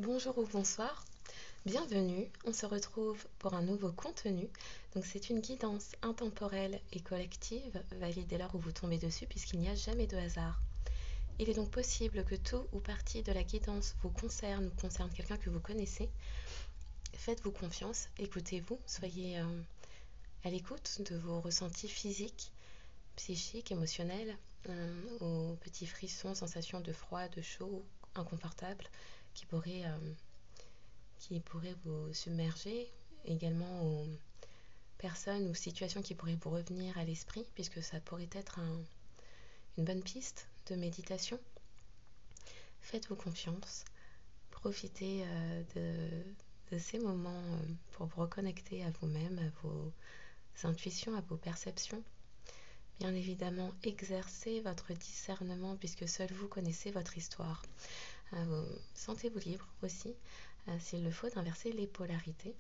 Bonjour ou bonsoir, bienvenue, on se retrouve pour un nouveau contenu. Donc c'est une guidance intemporelle et collective, valide dès lors où vous tombez dessus puisqu'il n'y a jamais de hasard. Il est donc possible que tout ou partie de la guidance vous concerne ou concerne quelqu'un que vous connaissez. Faites-vous confiance, écoutez-vous, soyez à l'écoute de vos ressentis physiques, psychiques, émotionnels, aux petits frissons, sensations de froid, de chaud, inconfortable qui pourraient vous submerger, également aux personnes ou situations qui pourraient vous revenir à l'esprit, puisque ça pourrait être une bonne piste de méditation. Faites-vous confiance, profitez de ces moments pour vous reconnecter à vous-même, à vos intuitions, à vos perceptions. Bien évidemment, exercez votre discernement puisque seul vous connaissez votre histoire. Sentez-vous libre aussi, s'il le faut, d'inverser les polarités.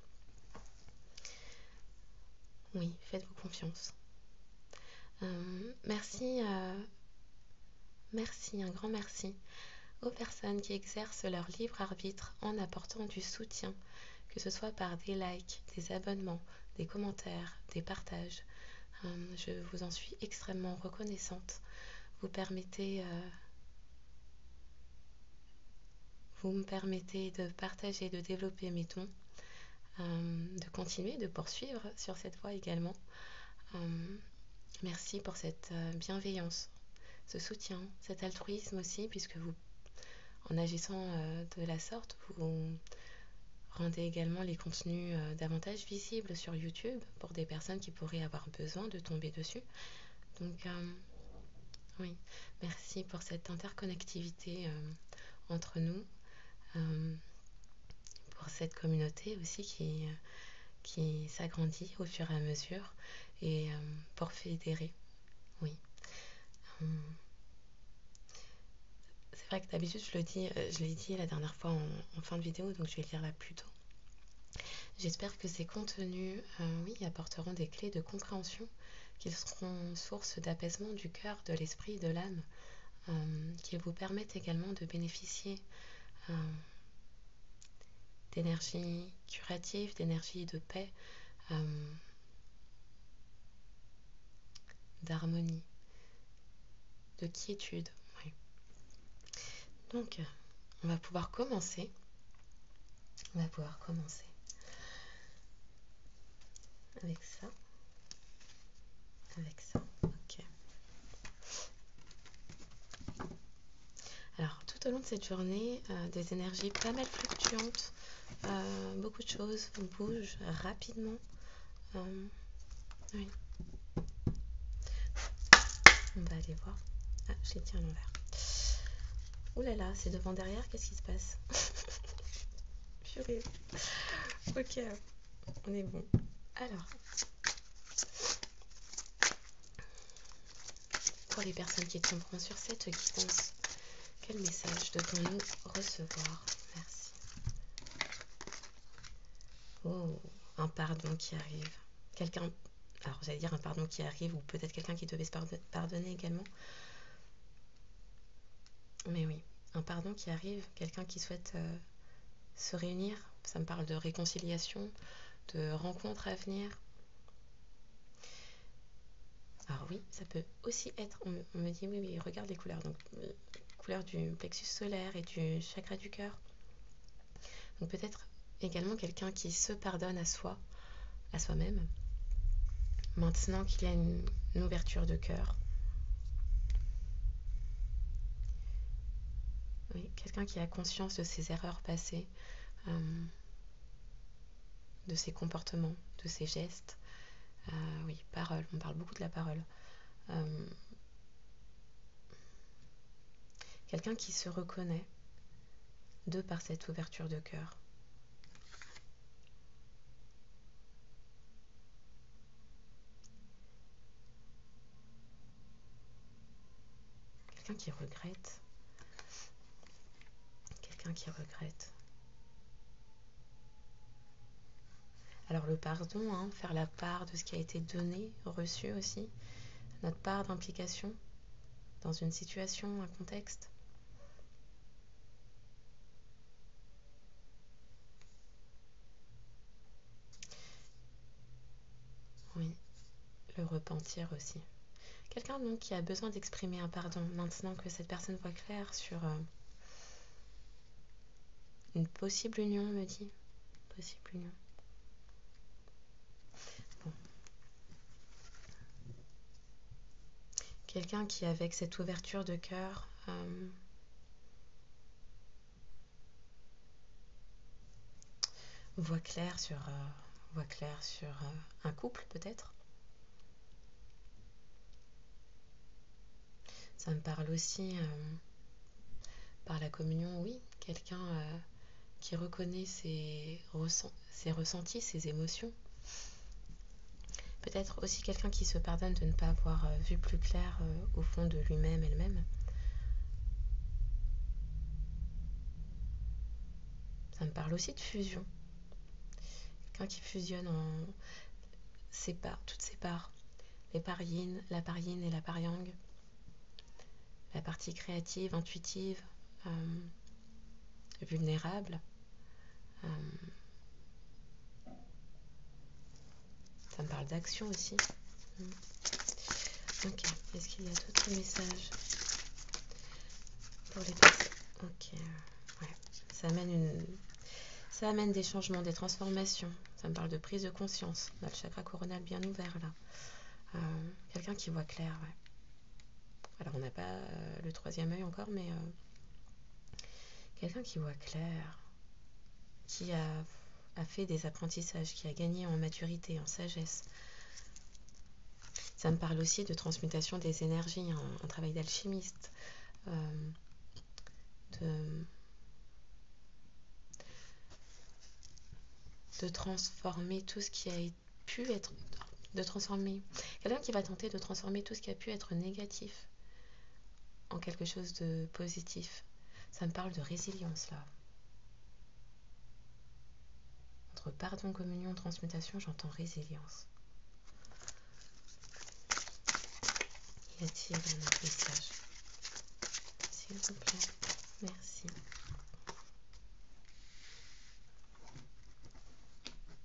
Oui, faites-vous confiance. Merci, un grand merci aux personnes qui exercent leur libre arbitre en apportant du soutien, que ce soit par des likes, des abonnements, des commentaires, des partages. Je vous en suis extrêmement reconnaissante. Vous me permettez de partager, de développer mes dons, de continuer, de poursuivre sur cette voie également. Merci pour cette bienveillance, ce soutien, cet altruisme aussi, puisque vous, en agissant de la sorte, vous rendez également les contenus davantage visibles sur YouTube pour des personnes qui pourraient avoir besoin de tomber dessus. Donc, oui, merci pour cette interconnectivité entre nous, pour cette communauté aussi qui s'agrandit au fur et à mesure et pour fédérer. Oui. C'est vrai que d'habitude, je l'ai dit la dernière fois en fin de vidéo, donc je vais le dire là plus tôt. J'espère que ces contenus, apporteront des clés de compréhension, qu'ils seront source d'apaisement du cœur, de l'esprit, de l'âme, qu'ils vous permettent également de bénéficier d'énergie curative, d'énergie de paix, d'harmonie, de quiétude. Oui. Donc, on va pouvoir commencer. Avec ça. Ok. Alors, tout au long de cette journée, des énergies pas mal fluctuantes, beaucoup de choses bougent rapidement. Oui. On va aller voir. Ah, je les tiens à l'envers. Ouh là là, c'est devant derrière, qu'est-ce qui se passe? Purée. Ok, on est bon. Alors, pour les personnes qui tomberont sur cette guidance, quel message devons-nous recevoir? Merci. Oh, un pardon qui arrive. Alors j'allais dire un pardon qui arrive, ou peut-être quelqu'un qui devait se pardonner également. Mais oui, un pardon qui arrive, quelqu'un qui souhaite se réunir. Ça me parle de réconciliation, de rencontres à venir. Alors oui, ça peut aussi être, on me dit oui, regarde les couleurs. Donc, couleur du plexus solaire et du chakra du cœur. Donc peut-être également quelqu'un qui se pardonne à soi-même, maintenant qu'il y a une ouverture de cœur. Oui, quelqu'un qui a conscience de ses erreurs passées, de ses comportements, de ses gestes. Oui, parole, on parle beaucoup de la parole. Quelqu'un qui se reconnaît de par cette ouverture de cœur. Quelqu'un qui regrette. Alors le pardon, faire la part de ce qui a été donné, reçu aussi, notre part d'implication dans une situation, un contexte. le repentir aussi. Quelqu'un donc qui a besoin d'exprimer un pardon maintenant que cette personne voit clair sur une possible union, me dit. Possible union. Bon. Quelqu'un qui, avec cette ouverture de cœur, voit clair sur un couple peut-être. Ça me parle aussi par la communion, oui, quelqu'un qui reconnaît ses ressentis, ses émotions. Peut-être aussi quelqu'un qui se pardonne de ne pas avoir vu plus clair au fond de lui-même, elle-même. Ça me parle aussi de fusion. Quelqu'un qui fusionne en toutes ses parts. Les parts yin, la part yin et la part yang. La partie créative, intuitive, vulnérable. Ça me parle d'action aussi. Ok, est-ce qu'il y a d'autres messages pour les personnes? Ok, ouais. Ça amène des changements, des transformations. Ça me parle de prise de conscience. On a le chakra coronal bien ouvert là. Quelqu'un qui voit clair, ouais. Alors on n'a pas le troisième œil encore, mais quelqu'un qui voit clair, qui a fait des apprentissages, qui a gagné en maturité, en sagesse. Ça me parle aussi de transmutation des énergies, un travail d'alchimiste, de transformer tout ce qui a pu être... Quelqu'un qui va tenter de transformer tout ce qui a pu être négatif en quelque chose de positif. Ça me parle de résilience là. Entre pardon, communion, transmutation, j'entends résilience. Y a-t-il un autre message? S'il vous plaît. Merci.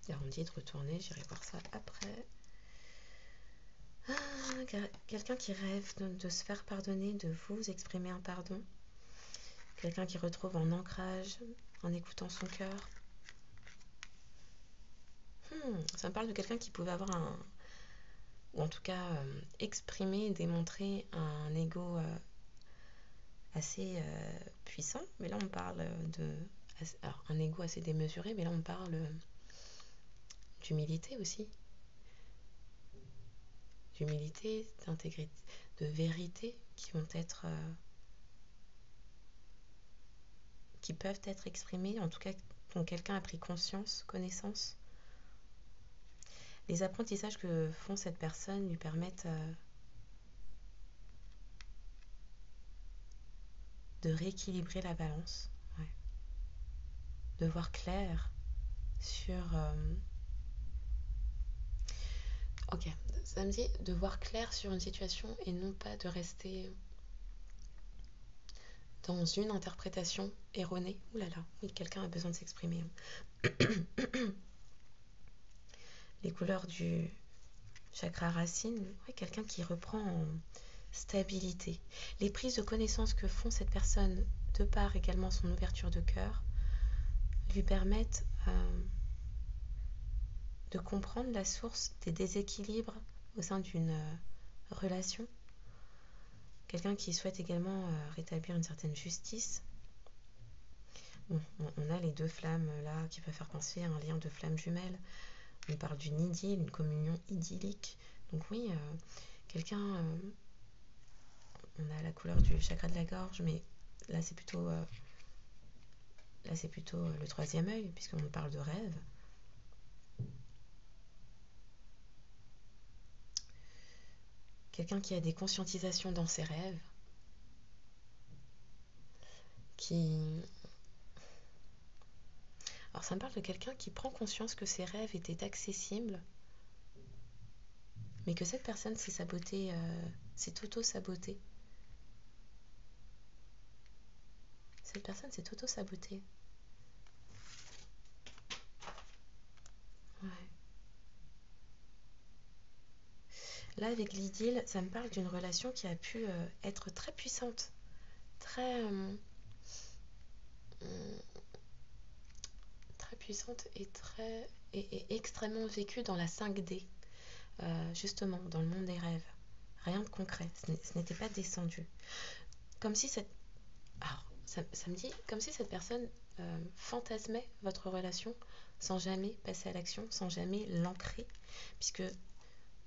Alors on dit de retourner, j'irai voir ça après. Quelqu'un qui rêve de se faire pardonner, de vous exprimer un pardon. Quelqu'un qui retrouve en ancrage, en écoutant son cœur. Ça me parle de quelqu'un qui pouvait avoir ou en tout cas exprimer, démontrer un ego assez puissant. Mais là on parle alors un ego assez démesuré, mais là on parle d'humilité aussi. D'humilité, d'intégrité, de vérité qui vont être... qui peuvent être exprimées, en tout cas dont quelqu'un a pris conscience, connaissance. Les apprentissages que font cette personne lui permettent de rééquilibrer la balance, ouais. De voir clair sur... Ok, ça me dit de voir clair sur une situation et non pas de rester dans une interprétation erronée. Ouh là là, oui, quelqu'un a besoin de s'exprimer. Les couleurs du chakra racine, oui, quelqu'un qui reprend en stabilité. Les prises de connaissance que font cette personne, de par également son ouverture de cœur, lui permettent de comprendre la source des déséquilibres au sein d'une relation. Quelqu'un qui souhaite également rétablir une certaine justice. Bon, on a les deux flammes là qui peuvent faire penser à un lien de flammes jumelles. On parle d'une idylle, une communion idyllique. Donc oui, quelqu'un... on a la couleur du chakra de la gorge, mais là c'est plutôt le troisième œil, puisqu'on parle de rêve. Quelqu'un qui a des conscientisations dans ses rêves, Alors ça me parle de quelqu'un qui prend conscience que ses rêves étaient accessibles, mais que cette personne s'est sabotée, s'est auto-sabotée. Cette personne s'est auto-sabotée. Ouais. Là, avec l'idylle, ça me parle d'une relation qui a pu être très puissante, très, très puissante et extrêmement vécue dans la 5D, justement, dans le monde des rêves. Rien de concret, ce n'était pas descendu. Comme si cette... Alors, ça me dit, comme si cette personne fantasmait votre relation sans jamais passer à l'action, sans jamais l'ancrer, puisque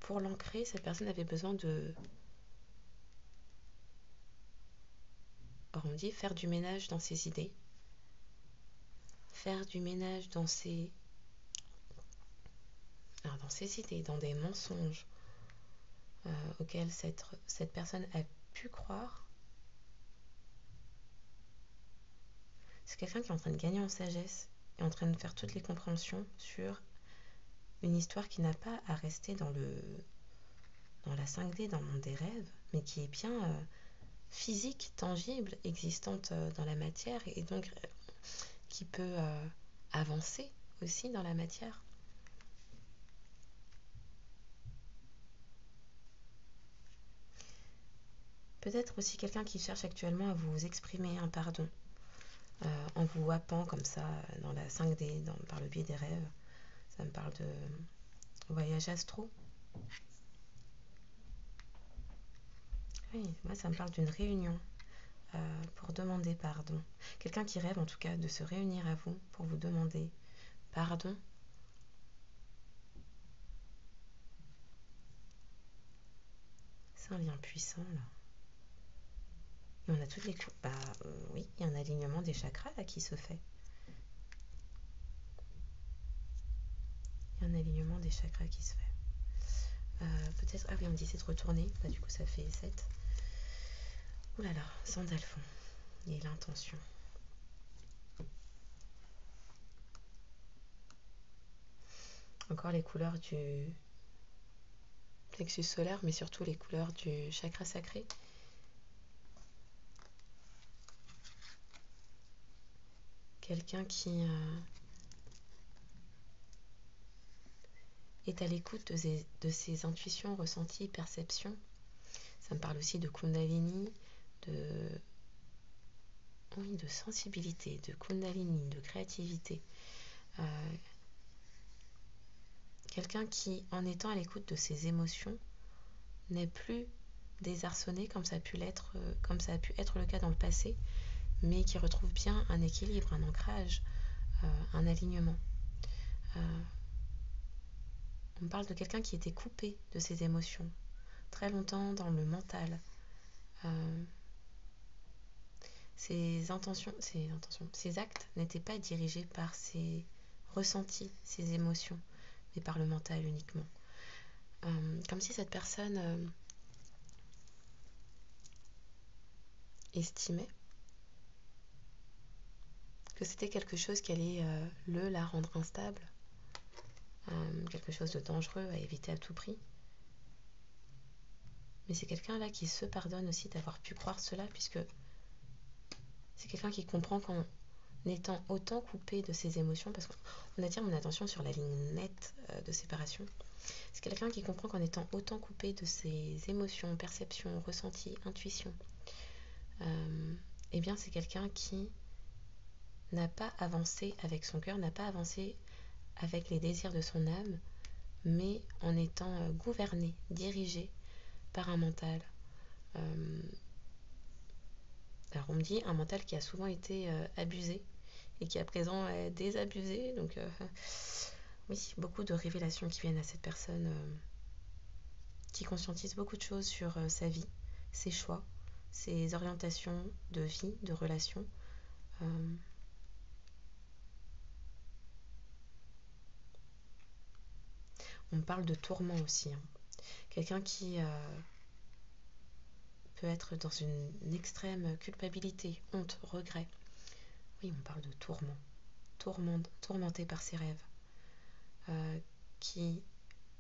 pour l'ancrer, cette personne avait besoin de... Alors on dit faire du ménage dans ses idées, faire du ménage dans ses... Alors, dans ses idées, dans des mensonges auxquels cette personne a pu croire. C'est quelqu'un qui est en train de gagner en sagesse et en train de faire toutes les compréhensions sur une histoire qui n'a pas à rester dans la 5D, dans le monde des rêves, mais qui est bien physique, tangible, existante dans la matière et donc qui peut avancer aussi dans la matière. Peut-être aussi quelqu'un qui cherche actuellement à vous exprimer un pardon en vous happant comme ça dans la 5D, par le biais des rêves. Ça me parle de voyage astro. Oui, moi ça me parle d'une réunion pour demander pardon. Quelqu'un qui rêve en tout cas de se réunir à vous pour vous demander pardon. C'est un lien puissant là. Et on a toutes les... oui, il y a un alignement des chakras là qui se fait. Il y a un alignement des chakras qui se fait. Peut-être... Ah oui, on me disait de retourner. Du coup, ça fait 7. Ouh là là, Sandalphon. Et l'intention. Encore les couleurs du plexus solaire, mais surtout les couleurs du chakra sacré. Quelqu'un qui est à l'écoute de ses intuitions, ressentis, perceptions. Ça me parle aussi de Kundalini, de sensibilité, de Kundalini, de créativité. Quelqu'un qui, en étant à l'écoute de ses émotions, n'est plus désarçonné comme ça a pu être le cas dans le passé, mais qui retrouve bien un équilibre, un ancrage, un alignement. On parle de quelqu'un qui était coupé de ses émotions, très longtemps dans le mental. Ses actes n'étaient pas dirigés par ses ressentis, ses émotions, mais par le mental uniquement. Comme si cette personne estimait que c'était quelque chose qui allait la rendre instable, quelque chose de dangereux à éviter à tout prix. Mais c'est quelqu'un là qui se pardonne aussi d'avoir pu croire cela, puisque c'est quelqu'un qui comprend qu'en étant autant coupé de ses émotions, parce qu'on attire mon attention sur la ligne nette de séparation, c'est quelqu'un qui comprend qu'en étant autant coupé de ses émotions, perceptions, ressentis, intuitions, eh bien c'est quelqu'un qui n'a pas avancé avec son cœur, n'a pas avancé avec les désirs de son âme, mais en étant gouverné, dirigé par un mental. Alors on me dit un mental qui a souvent été abusé et qui à présent est désabusé. Donc oui, beaucoup de révélations qui viennent à cette personne qui conscientise beaucoup de choses sur sa vie, ses choix, ses orientations de vie, de relations. On parle de tourment aussi. Quelqu'un qui peut être dans une extrême culpabilité, honte, regret. Oui, on parle de tourment. Tourmenté par ses rêves. Qui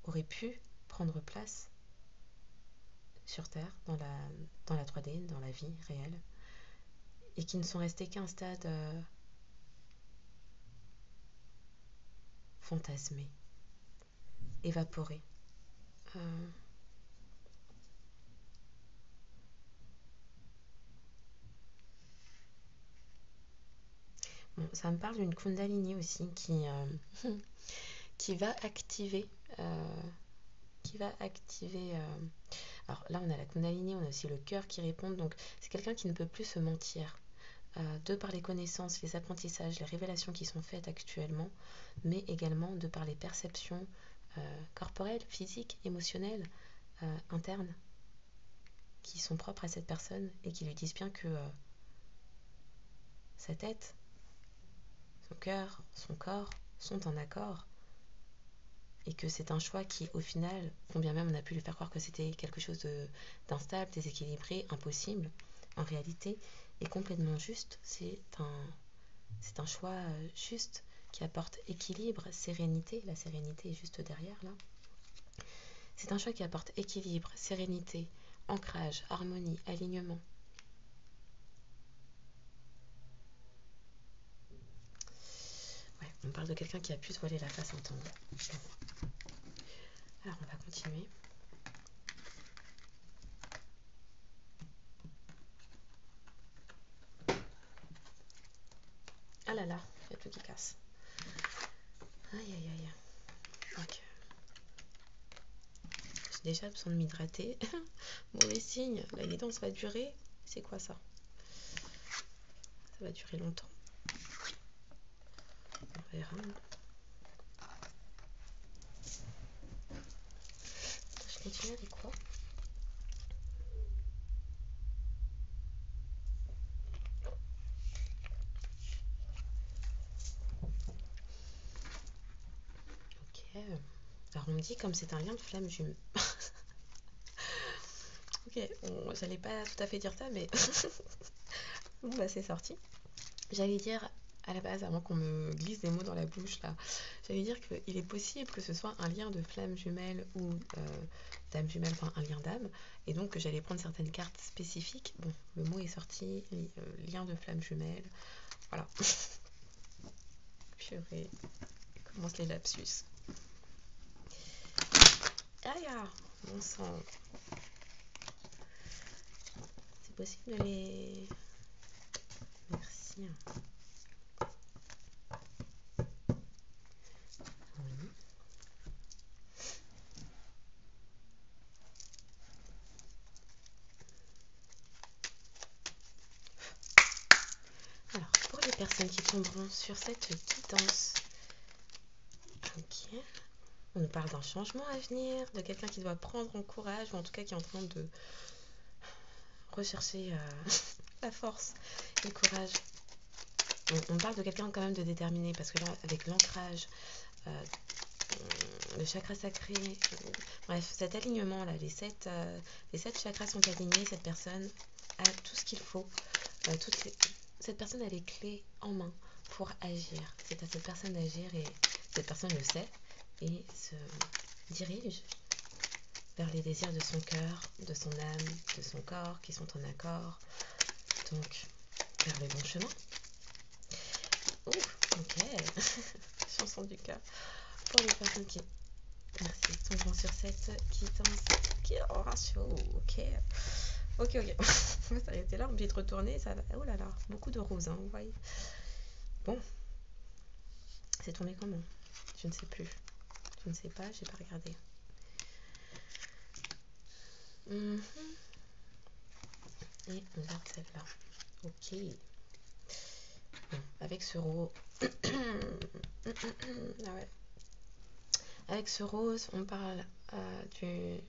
aurait pu prendre place sur Terre, dans la 3D, dans la vie réelle, et qui ne sont restés qu'à un stade fantasmé, évaporé. Bon, ça me parle d'une Kundalini aussi qui va activer. euh, qui va activer. Alors là, on a la Kundalini, on a aussi le cœur qui répond. Donc, c'est quelqu'un qui ne peut plus se mentir. De par les connaissances, les apprentissages, les révélations qui sont faites actuellement, mais également de par les perceptions corporelles, physiques, émotionnelles, internes, qui sont propres à cette personne et qui lui disent bien que sa tête, son cœur, son corps sont en accord et que c'est un choix qui, au final, combien même on a pu lui faire croire que c'était quelque chose d'instable, déséquilibré, impossible, en réalité, est complètement juste. C'est un choix juste qui apporte équilibre, sérénité. La sérénité est juste derrière là. C'est un choix qui apporte équilibre, sérénité, ancrage, harmonie, alignement. Ouais, on parle de quelqu'un qui a pu se voiler la face un temps. Alors on va continuer. Ah là là, il y a tout qui casse. Aïe aïe aïe. Donc, j'ai déjà besoin de m'hydrater. Mauvais signe, la guidance va durer. C'est quoi ça? Ça va durer longtemps. On verra. Je continue avec quoi? Ok. Alors on me dit comme c'est un lien de flamme jumelle. Ok, j'allais pas tout à fait dire ça, mais bon bah c'est sorti. J'allais dire à la base, avant qu'on me glisse des mots dans la bouche là, j'allais dire qu'il est possible que ce soit un lien de flamme jumelle ou d'âme jumelle, enfin un lien d'âme, et donc que j'allais prendre certaines cartes spécifiques. Bon, le mot est sorti, lien de flamme jumelle, voilà. Purée, commence les lapsus. Aïe, mon sang. C'est possible de les... Merci. Oui. Alors, pour les personnes qui tomberont sur cette quittance, ok, on nous parle d'un changement à venir, de quelqu'un qui doit prendre en courage, ou en tout cas qui est en train de rechercher la force et le courage. On parle de quelqu'un quand même de déterminé, parce que là, avec l'ancrage, le chakra sacré, bref, cet alignement là, les sept chakras sont alignés, cette personne a tout ce qu'il faut, cette personne a les clés en main pour agir. C'est à cette personne d'agir et cette personne le sait et se dirige vers les désirs de son cœur, de son âme, de son corps qui sont en accord, donc vers le bon chemin. Ouh, ok. Chanson du cœur. Pour les personnes qui, merci, tomberont sur cette quittance qui est en ratio. Ok. Ok. On va s'arrêter là, on peut vite retourner. Ça va. Oh là là, beaucoup de roses, hein, vous voyez. Bon. C'est tombé comment? Je ne sais plus. Je ne sais pas, j'ai pas regardé. Et on garde celle-là. Ok. Bon, avec ce rose. Ah ouais. Avec ce rose, on parle du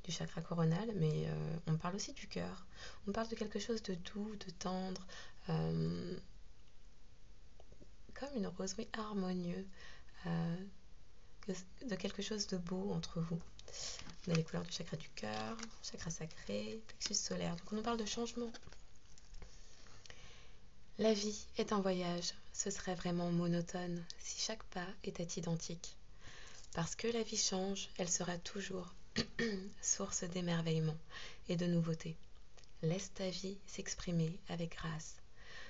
chakra coronal, mais on parle aussi du cœur. On parle de quelque chose de doux, de tendre, comme une rose, oui, harmonieux, de quelque chose de beau entre vous. On a les couleurs du chakra du cœur, chakra sacré, plexus solaire. Donc on nous parle de changement. La vie est un voyage. Ce serait vraiment monotone si chaque pas était identique. Parce que la vie change, elle sera toujours source d'émerveillement et de nouveautés. Laisse ta vie s'exprimer avec grâce.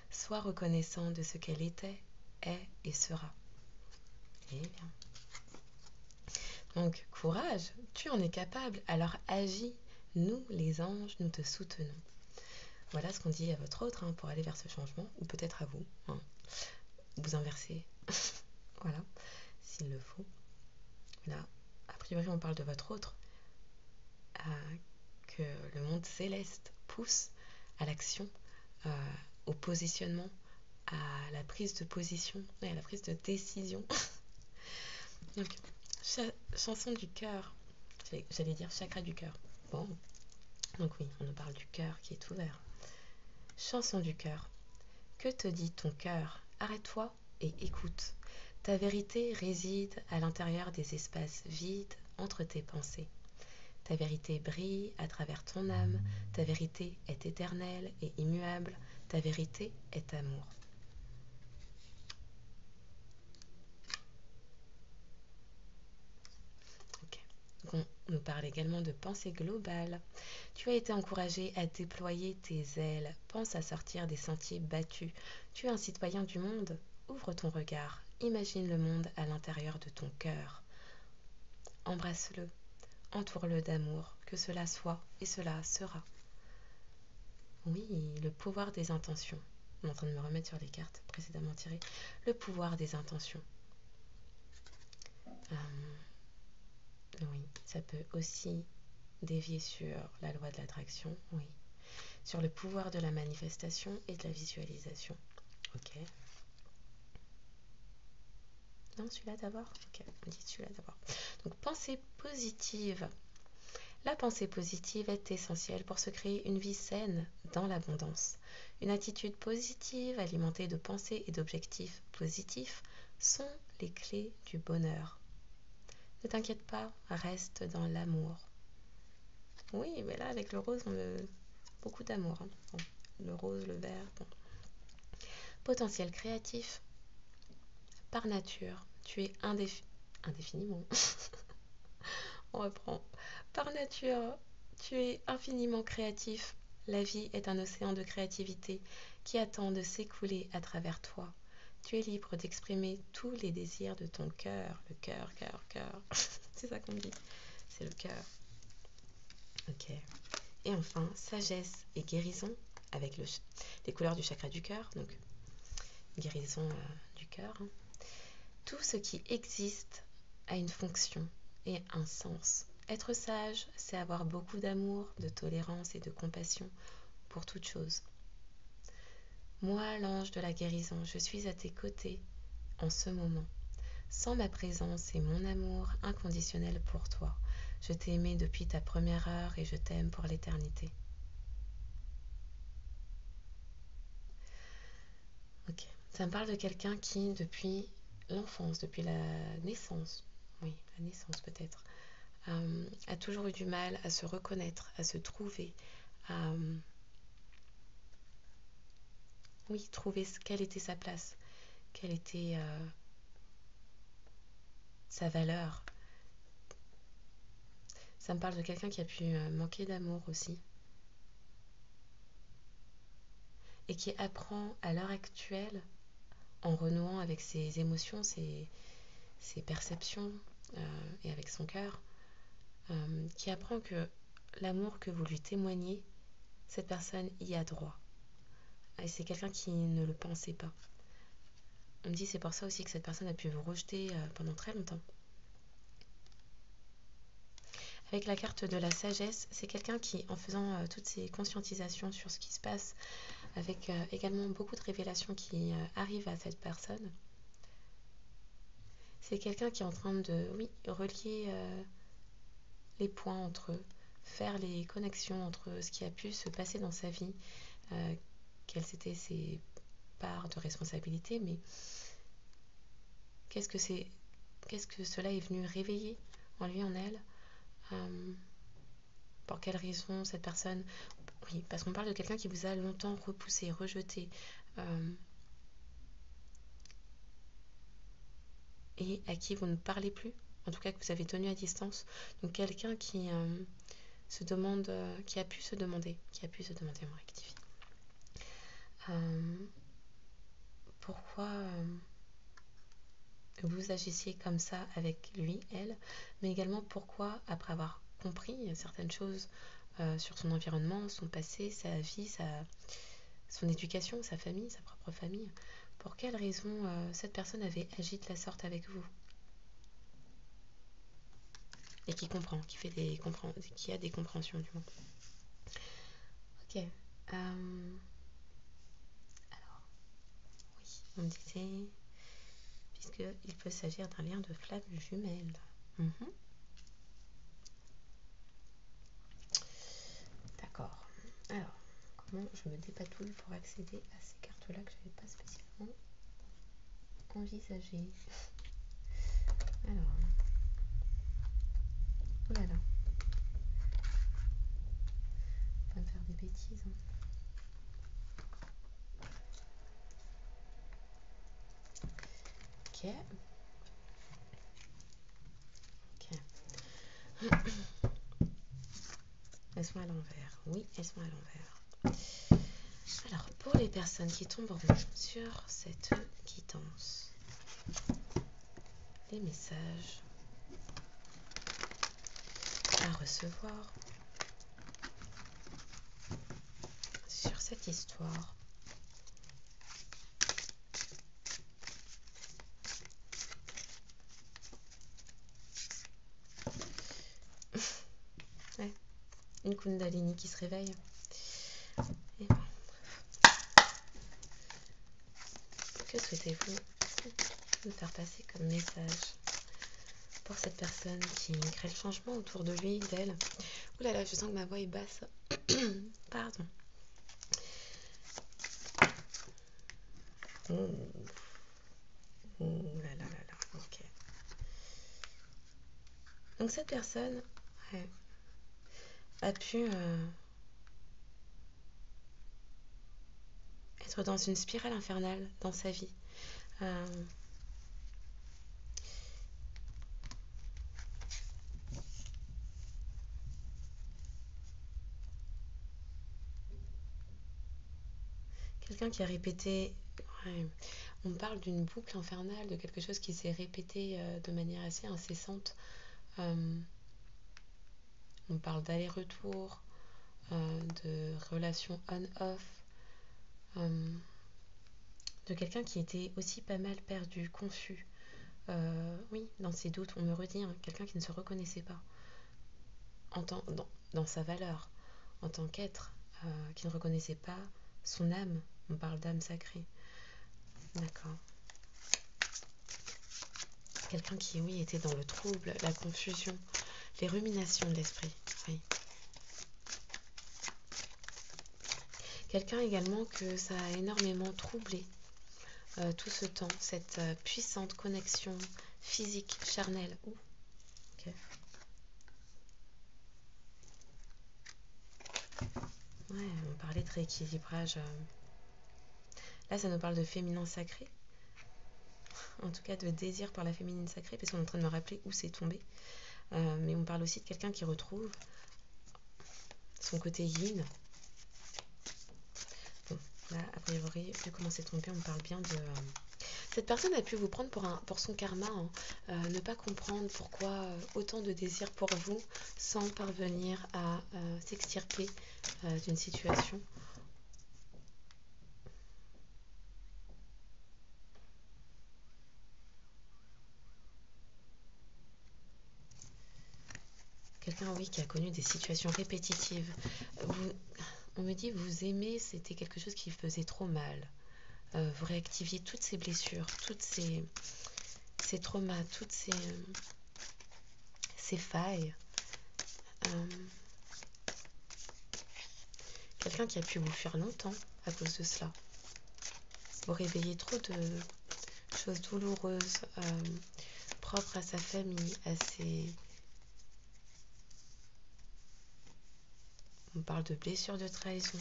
Sois reconnaissant de ce qu'elle était, est et sera. Eh bien. Donc, courage, tu en es capable, alors agis. Nous, les anges, nous te soutenons. Voilà ce qu'on dit à votre autre pour aller vers ce changement, ou peut-être à vous. Vous inversez, voilà, s'il le faut. Là, a priori, on parle de votre autre, que le monde céleste pousse à l'action, au positionnement, à la prise de position et à la prise de décision. Donc, chanson du cœur, j'allais dire chakra du cœur. Bon, donc oui, on nous parle du cœur qui est ouvert. Chanson du cœur. Que te dit ton cœur? Arrête-toi et écoute. Ta vérité réside à l'intérieur des espaces vides entre tes pensées. Ta vérité brille à travers ton âme. Ta vérité est éternelle et immuable. Ta vérité est amour. Okay. Donc on nous parle également de pensée globale. Tu as été encouragé à déployer tes ailes. Pense à sortir des sentiers battus. Tu es un citoyen du monde. Ouvre ton regard. Imagine le monde à l'intérieur de ton cœur. Embrasse-le. Entoure-le d'amour. Que cela soit et cela sera. Oui, le pouvoir des intentions. On est en train de me remettre sur les cartes précédemment tirées. Le pouvoir des intentions. Oui, ça peut aussi dévier sur la loi de l'attraction, oui. Sur le pouvoir de la manifestation et de la visualisation. Ok. Non, celui-là d'abord? Ok, on dit celui-là d'abord. Donc, pensée positive. La pensée positive est essentielle pour se créer une vie saine dans l'abondance. Une attitude positive alimentée de pensées et d'objectifs positifs sont les clés du bonheur. Ne t'inquiète pas, reste dans l'amour. Oui, mais là, avec le rose, on a beaucoup d'amour. Bon, le rose, le vert. Bon. Potentiel créatif. Par nature, tu es indéfiniment. On reprend. Par nature, tu es infiniment créatif. La vie est un océan de créativité qui attend de s'écouler à travers toi. Tu es libre d'exprimer tous les désirs de ton cœur. Le cœur, cœur, cœur. C'est ça qu'on dit. C'est le cœur. Ok. Et enfin, sagesse et guérison avec les couleurs du chakra du cœur. Donc, guérison du cœur. Tout ce qui existe a une fonction et un sens. Être sage, c'est avoir beaucoup d'amour, de tolérance et de compassion pour toute chose. Moi, l'ange de la guérison, je suis à tes côtés en ce moment. Sans ma présence et mon amour inconditionnel pour toi, je t'ai aimé depuis ta première heure et je t'aime pour l'éternité. Ok, ça me parle de quelqu'un qui, depuis l'enfance, depuis la naissance, oui, la naissance peut-être, a toujours eu du mal à se reconnaître, à se trouver, à oui, trouver quelle était sa place, quelle était sa valeur. Ça me parle de quelqu'un qui a pu manquer d'amour aussi et qui apprend à l'heure actuelle, en renouant avec ses émotions, ses perceptions et avec son cœur, qui apprend que l'amour que vous lui témoignez, cette personne y a droit. Et c'est quelqu'un qui ne le pensait pas. On me dit c'est pour ça aussi que cette personne a pu vous rejeter pendant très longtemps. Avec la carte de la sagesse, c'est quelqu'un qui, en faisant toutes ces conscientisations sur ce qui se passe, avec également beaucoup de révélations qui arrivent à cette personne, c'est quelqu'un qui est en train de, oui, relier les points entre eux, faire les connexions entre ce qui a pu se passer dans sa vie, quelles étaient ses parts de responsabilité, mais qu'est-ce que cela est venu réveiller en lui, en elle, pour quelle raison cette personne, oui, parce qu'on parle de quelqu'un qui vous a longtemps repoussé, rejeté, et à qui vous ne parlez plus, en tout cas que vous avez tenu à distance. Donc quelqu'un qui se demande, qui a pu se demander, on rectifie, pourquoi vous agissiez comme ça avec lui, elle, mais également pourquoi, après avoir compris certaines choses sur son environnement, son passé, sa vie, son éducation, sa famille, sa propre famille. Pour quelle raison cette personne avait agi de la sorte avec vous? Et qui comprend, qui a des compréhensions du moins. Ok. Alors, oui, on disait, puisqu'il peut s'agir d'un lien de flamme jumelle. D'accord. Alors, comment je me dépatouille pour accéder à ces cartes-là que je n'avais pas spécialement envisagées? Alors, oh là là, pas me faire des bêtises. Ok. Elles sont à l'envers. Oui, elles sont à l'envers. Alors, pour les personnes qui tomberont sur cette guidance, les messages à recevoir sur cette histoire. Ouais, une Kundalini qui se réveille. Et bon. Que souhaitez-vous nous faire passer comme message pour cette personne qui crée le changement autour de lui, d'elle? Ouh là là, je sens que ma voix est basse. Pardon. Ouh là là là là, ok. Donc cette personne a pu être dans une spirale infernale dans sa vie. Quelqu'un qui a répété, on parle d'une boucle infernale, de quelque chose qui s'est répété de manière assez incessante. On parle d'aller-retour, de relations on-off, de quelqu'un qui était aussi pas mal perdu, confus. Oui, dans ses doutes, on me redit, quelqu'un qui ne se reconnaissait pas dans sa valeur, en tant qu'être, qui ne reconnaissait pas son âme. On parle d'âme sacrée. D'accord. Quelqu'un qui, oui, était dans le trouble, la confusion, les ruminations de l'esprit. Oui. Quelqu'un également que ça a énormément troublé tout ce temps, cette puissante connexion physique, charnelle. Okay. Ouais, on parlait de rééquilibrage. Là, ça nous parle de féminin sacré. En tout cas, de désir par la féminine sacrée, parce qu'on est en train de me rappeler où c'est tombé. Mais on parle aussi de quelqu'un qui retrouve son côté yin. Bon, là, a priori, vu comment c'est tombé, on parle bien de... Cette personne a pu vous prendre pour son karma, ne pas comprendre pourquoi autant de désir pour vous sans parvenir à s'extirper d'une situation. Quelqu'un, oui, qui a connu des situations répétitives. On me dit, vous aimez, c'était quelque chose qui faisait trop mal. Vous réactiviez toutes ces blessures, toutes ces traumas, toutes ces failles. Quelqu'un qui a pu vous fuir longtemps à cause de cela. Vous réveillez trop de choses douloureuses, propres à sa famille, à ses... On parle de blessures de trahison,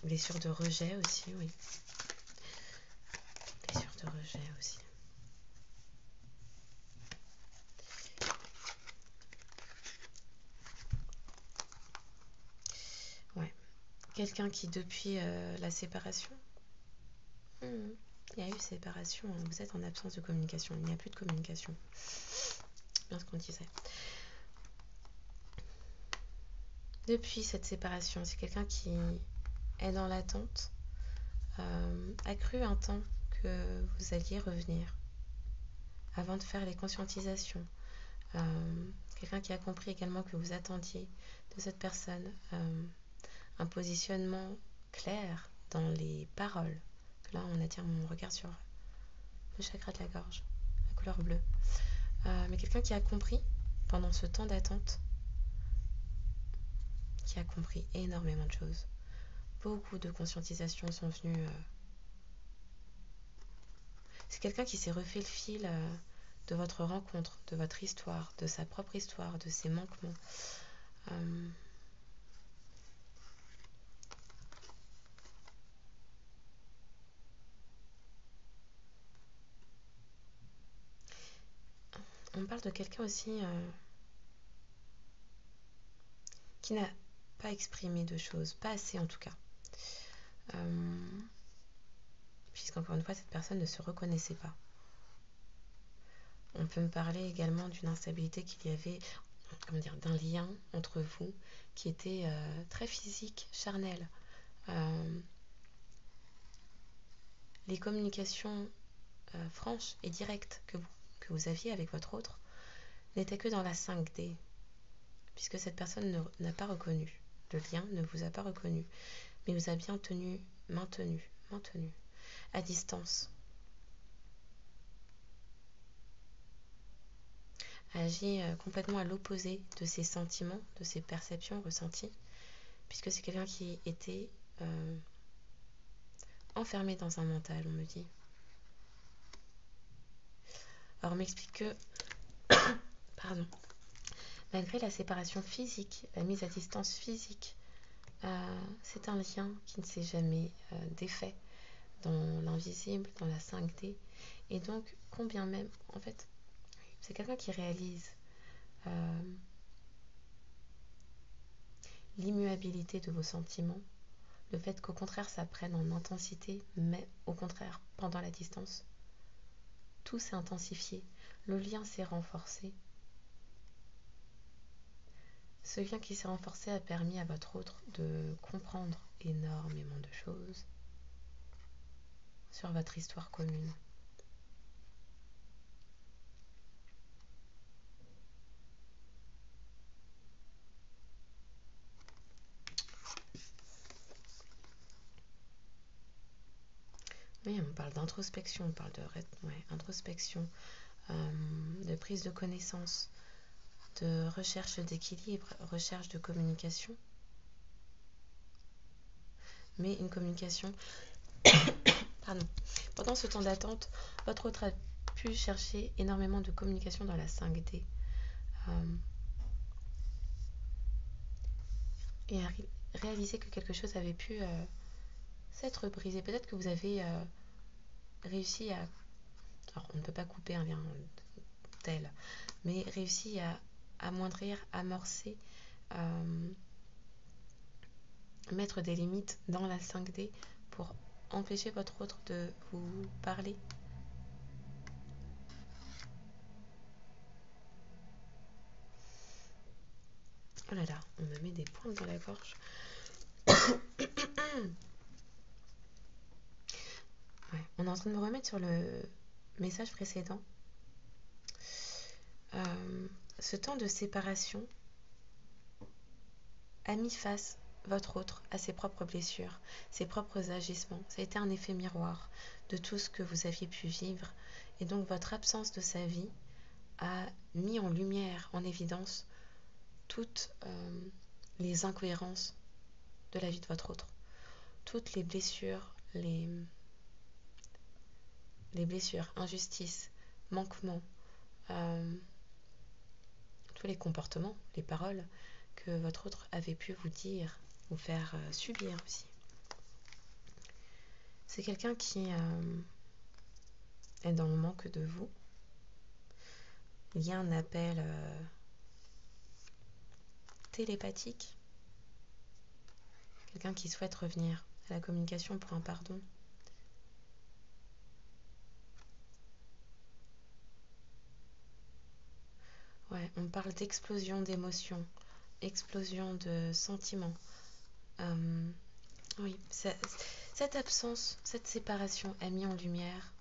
blessures de rejet aussi, oui. Blessures de rejet aussi. Ouais. Quelqu'un qui, depuis la séparation, il y a eu séparation, vous êtes en absence de communication, il n'y a plus de communication. C'est bien ce qu'on disait. depuis cette séparation, c'est quelqu'un qui est dans l'attente, a cru un temps que vous alliez revenir avant de faire les conscientisations. Quelqu'un qui a compris également que vous attendiez de cette personne un positionnement clair dans les paroles. Là, on attire mon regard sur le chakra de la gorge, la couleur bleue. Mais quelqu'un qui a compris pendant ce temps d'attente, qui a compris énormément de choses. Beaucoup de conscientisations sont venues. C'est quelqu'un qui s'est refait le fil de votre rencontre, de votre histoire, de sa propre histoire, de ses manquements. On parle de quelqu'un aussi qui n'a pas exprimé de choses, pas assez en tout cas. Puisqu'encore une fois, cette personne ne se reconnaissait pas. On peut me parler également d'une instabilité qu'il y avait, d'un lien entre vous qui était très physique, charnel. Les communications franches et directes que vous aviez avec votre autre n'étaient que dans la 5D, puisque cette personne n'a pas reconnu. Le lien ne vous a pas reconnu, mais vous a bien maintenu, à distance. Agit complètement à l'opposé de ses sentiments, de ses perceptions ressenties, puisque c'est quelqu'un qui était enfermé dans un mental, on me dit. Alors on m'explique que, pardon, malgré la séparation physique, la mise à distance physique, c'est un lien qui ne s'est jamais défait dans l'invisible, dans la 5D. Et donc, combien même, en fait, c'est quelqu'un qui réalise l'immuabilité de vos sentiments, le fait qu'au contraire ça prenne en intensité, mais au contraire, pendant la distance, tout s'est intensifié, le lien s'est renforcé. Ce lien qui s'est renforcé a permis à votre autre de comprendre énormément de choses sur votre histoire commune. Oui, on parle d'introspection, on parle de introspection, de prise de connaissance, de recherche d'équilibre, recherche de communication. Mais une communication... Pardon. Pendant ce temps d'attente, votre autre a pu chercher énormément de communication dans la 5D. Et a réalisé que quelque chose avait pu s'être brisé. Peut-être que vous avez réussi à... Alors, on ne peut pas couper un lien tel, mais réussi à amoindrir, amorcer, mettre des limites dans la 5D pour empêcher votre autre de vous parler. Oh là là, on me met des pointes dans la gorge. Ouais, on est en train de me remettre sur le message précédent. Ce temps de séparation a mis face votre autre à ses propres blessures, ses propres agissements. Ça a été un effet miroir de tout ce que vous aviez pu vivre. Et donc votre absence de sa vie a mis en lumière, en évidence, toutes les incohérences de la vie de votre autre. Toutes les blessures, les blessures, injustices, manquements, tous les comportements, les paroles que votre autre avait pu vous dire, vous faire subir aussi. C'est quelqu'un qui est dans le manque de vous. Il y a un appel télépathique. Quelqu'un qui souhaite revenir à la communication pour un pardon. Ouais, on parle d'explosion d'émotions, explosion de sentiments. Oui, cette absence, cette séparation a mis en lumière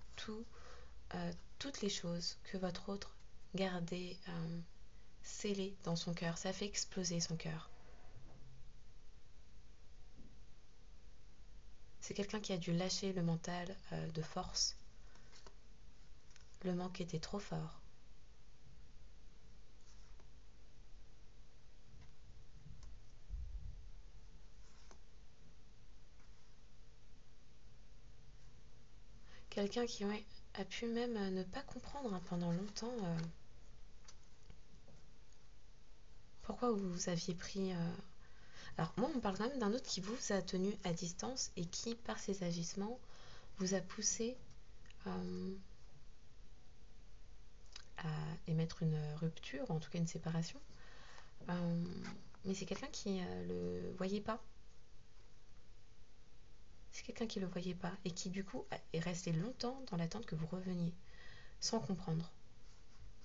toutes les choses que votre autre gardait scellées dans son cœur. Ça fait exploser son cœur. C'est quelqu'un qui a dû lâcher le mental de force. Le manque était trop fort. Quelqu'un qui a pu même ne pas comprendre pendant longtemps pourquoi vous aviez pris... Alors moi, on parle quand même d'un autre qui vous a tenu à distance et qui, par ses agissements, vous a poussé à émettre une rupture, ou en tout cas une séparation. Mais c'est quelqu'un qui le voyait pas. C'est quelqu'un qui le voyait pas et qui du coup est resté longtemps dans l'attente que vous reveniez, sans comprendre.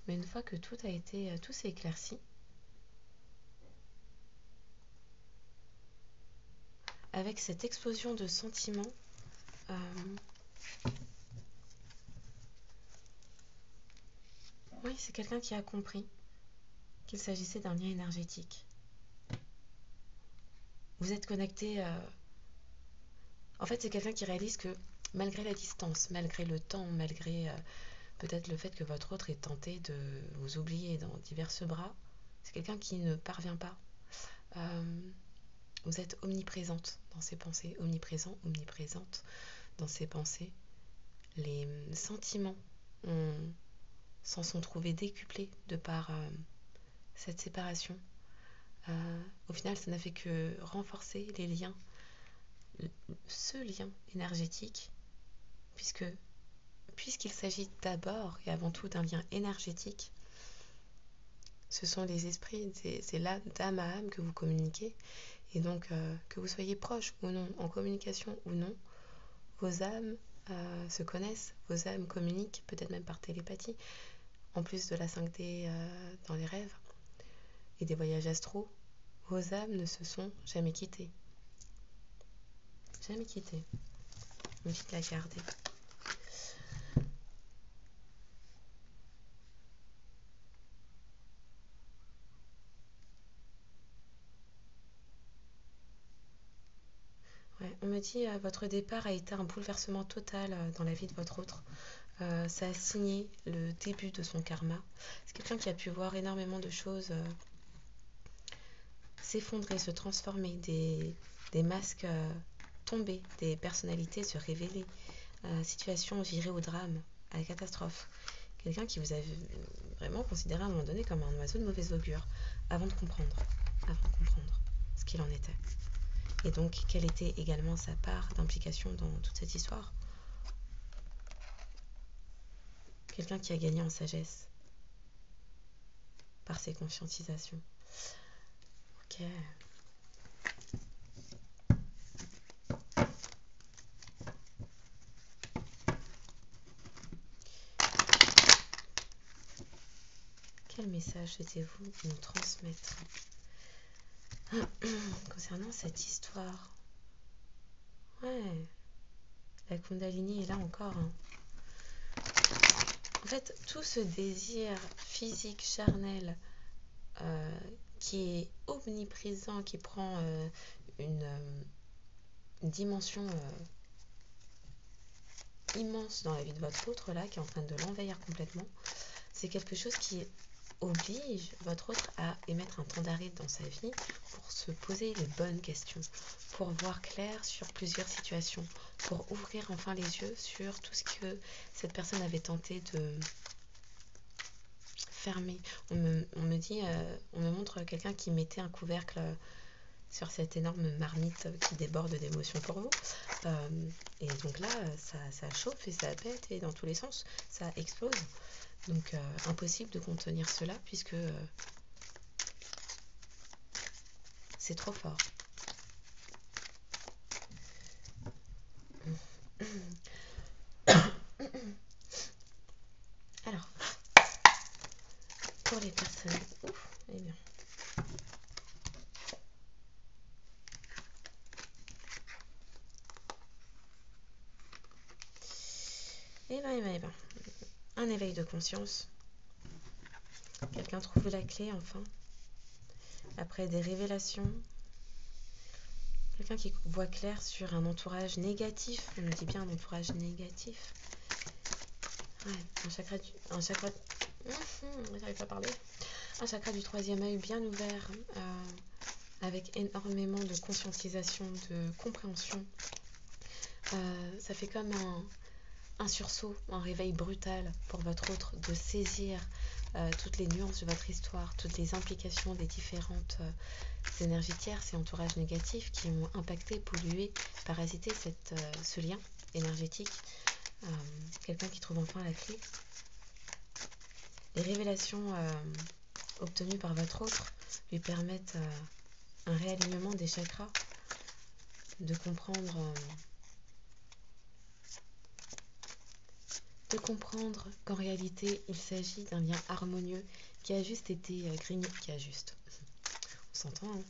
Mais une fois que tout s'est éclairci, avec cette explosion de sentiments, oui, c'est quelqu'un qui a compris qu'il s'agissait d'un lien énergétique. Vous êtes connecté. En fait, c'est quelqu'un qui réalise que malgré la distance, malgré le temps, malgré peut-être le fait que votre autre ait tenté de vous oublier dans divers bras, c'est quelqu'un qui ne parvient pas. Vous êtes omniprésente dans ses pensées, omniprésente dans ses pensées. Les sentiments s'en sont trouvés décuplés de par cette séparation. Au final, ça n'a fait que renforcer les liens, ce lien énergétique, puisqu'il s'agit d'abord et avant tout d'un lien énergétique. Ce sont les esprits, c'est là d'âme à âme que vous communiquez. Et donc, que vous soyez proche ou non, en communication ou non, vos âmes se connaissent, vos âmes communiquent, peut-être même par télépathie, en plus de la 5D dans les rêves et des voyages astraux. Vos âmes ne se sont jamais quittées. Jamais quittées. Envie de la garder. Ouais, on me dit votre départ a été un bouleversement total dans la vie de votre autre. Ça a signé le début de son karma. C'est quelqu'un qui a pu voir énormément de choses s'effondrer, se transformer, des masques tomber, des personnalités se révéler, situations virées au drame, à la catastrophe. Quelqu'un qui vous a vraiment considéré à un moment donné comme un oiseau de mauvais augure, avant de comprendre ce qu'il en était. Et donc, quelle était également sa part d'implication dans toute cette histoire. Quelqu'un qui a gagné en sagesse par ses conscientisations. Ok. Quel message souhaitez-vous nous transmettre concernant cette histoire? Ouais, la Kundalini est là encore. En fait, tout ce désir physique, charnel, qui est omniprésent, qui prend une dimension immense dans la vie de votre autre, là, qui est en train de l'envahir complètement, c'est quelque chose qui oblige votre autre à émettre un temps d'arrêt dans sa vie pour se poser les bonnes questions, pour voir clair sur plusieurs situations, pour ouvrir enfin les yeux sur tout ce que cette personne avait tenté de fermer. On me dit, on me montre quelqu'un qui mettait un couvercle sur cette énorme marmite qui déborde d'émotions pour vous. Et donc là, ça chauffe et ça pète et dans tous les sens, ça explose. Donc impossible de contenir cela puisque c'est trop fort. Alors, pour les personnes... Ouf, eh bien. Eh ben. Un éveil de conscience. Quelqu'un trouve la clé enfin. Après des révélations. Quelqu'un qui voit clair sur un entourage négatif. On me dit bien un entourage négatif. Ouais, j'arrive pas à parler. Un chakra du troisième œil bien ouvert, avec énormément de conscientisation, de compréhension. Ça fait comme un sursaut, un réveil brutal pour votre autre, de saisir toutes les nuances de votre histoire, toutes les implications des différentes énergies tierces et entourages négatifs qui ont impacté, pollué, parasité ce lien énergétique. Quelqu'un qui trouve enfin la clé. Les révélations obtenues par votre autre lui permettent un réalignement des chakras, de comprendre qu'en réalité il s'agit d'un lien harmonieux qui a juste été grignoté, on s'entend, hein,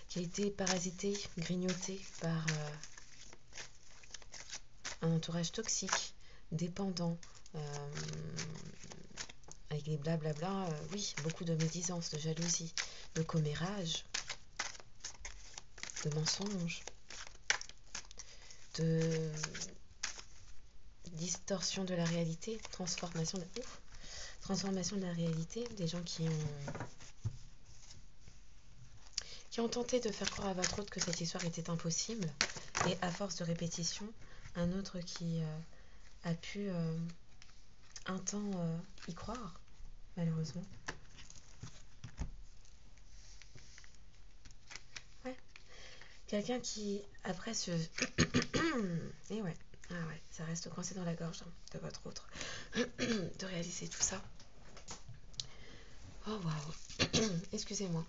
qui a été parasité, grignoté par un entourage toxique, dépendant, avec les blablabla, oui, beaucoup de médisance, de jalousie, de commérage, de mensonges, de distorsion de la réalité, transformation de la réalité, des gens qui ont tenté de faire croire à votre autre que cette histoire était impossible, et à force de répétition, un autre qui a pu un temps y croire, malheureusement. Ouais. Quelqu'un qui, après ce... Et ouais. Ah ouais, ça reste coincé dans la gorge de votre autre, de réaliser tout ça. Oh waouh, excusez-moi.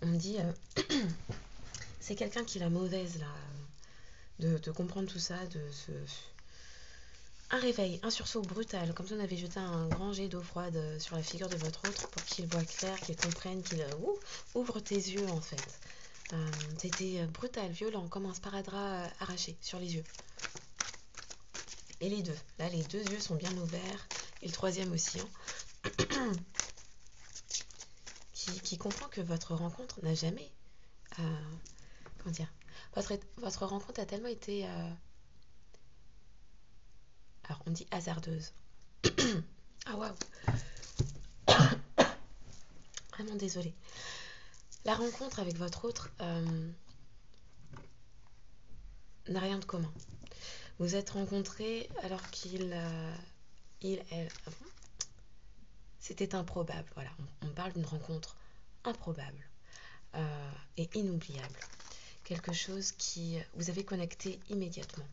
On me dit, c'est quelqu'un qui est la mauvaise là, de comprendre tout ça, un réveil, un sursaut brutal, comme si on avait jeté un grand jet d'eau froide sur la figure de votre autre pour qu'il voit clair, qu'il comprenne, qu'il ouvre tes yeux en fait. C'était brutal, violent, comme un sparadrap arraché sur les yeux. Et les deux, là les deux yeux sont bien ouverts, et le troisième aussi, hein. qui comprend que votre rencontre n'a jamais... comment dire, votre rencontre a tellement été... alors on dit hasardeuse. Ah waouh. Vraiment désolée. La rencontre avec votre autre n'a rien de commun. Vous êtes rencontrés alors elle... C'était improbable, voilà. On parle d'une rencontre improbable et inoubliable. Quelque chose qui vous avez connecté immédiatement.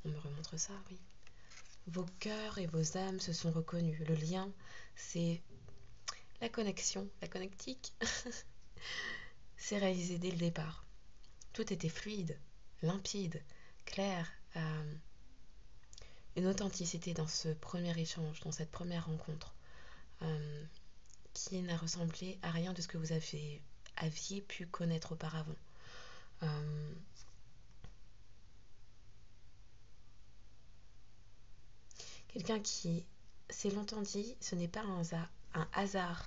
On me remontre ça, oui. Vos cœurs et vos âmes se sont reconnus. Le lien, c'est la connexion, la connectique. C'est réalisé dès le départ. Tout était fluide, limpide, clair. Une authenticité dans ce premier échange, dans cette première rencontre, qui n'a ressemblé à rien de ce que vous aviez pu connaître auparavant. Quelqu'un qui s'est longtemps dit, ce n'est pas un hasard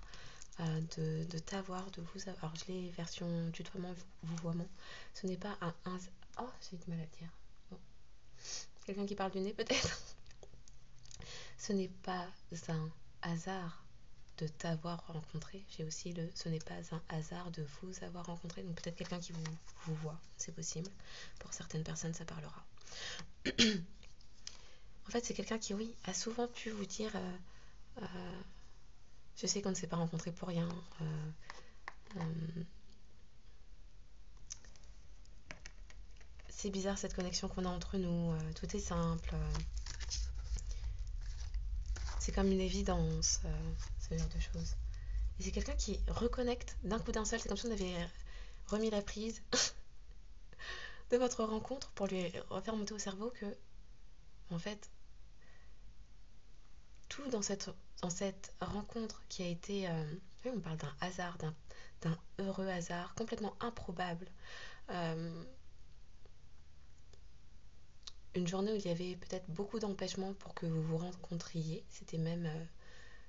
de t'avoir, de vous avoir. Alors je l'ai version tutoiement, vouvoiement. Ce n'est pas un hasard. Oh, j'ai du mal à dire. Bon. Quelqu'un qui parle du nez peut-être. Ce n'est pas un hasard de t'avoir rencontré. J'ai aussi ce n'est pas un hasard de vous avoir rencontré. Donc peut-être quelqu'un qui vous voit, c'est possible. Pour certaines personnes, ça parlera. En fait, c'est quelqu'un qui, oui, a souvent pu vous dire je sais qu'on ne s'est pas rencontrés pour rien. C'est bizarre cette connexion qu'on a entre nous. Tout est simple. C'est comme une évidence, ce genre de choses. Et c'est quelqu'un qui reconnecte d'un coup d'un seul. C'est comme si on avait remis la prise de votre rencontre pour lui refaire monter au cerveau que, en fait, tout dans cette rencontre qui a été Oui, on parle d'un hasard, d'un heureux hasard, complètement improbable. Euh, une journée où il y avait peut-être beaucoup d'empêchements pour que vous vous rencontriez. C'était même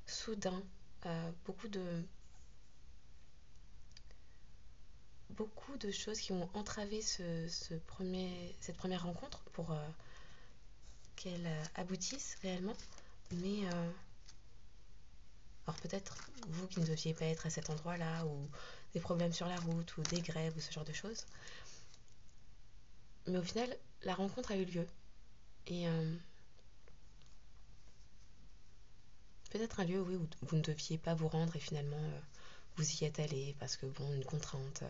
soudain. Beaucoup de choses qui ont entravé cette première rencontre pour qu'elle aboutisse réellement. Mais alors peut-être vous qui ne deviez pas être à cet endroit-là, ou des problèmes sur la route, ou des grèves, ou ce genre de choses. Mais au final, la rencontre a eu lieu. Et peut-être un lieu, oui, où vous ne deviez pas vous rendre et finalement vous y êtes allé parce que, bon, une contrainte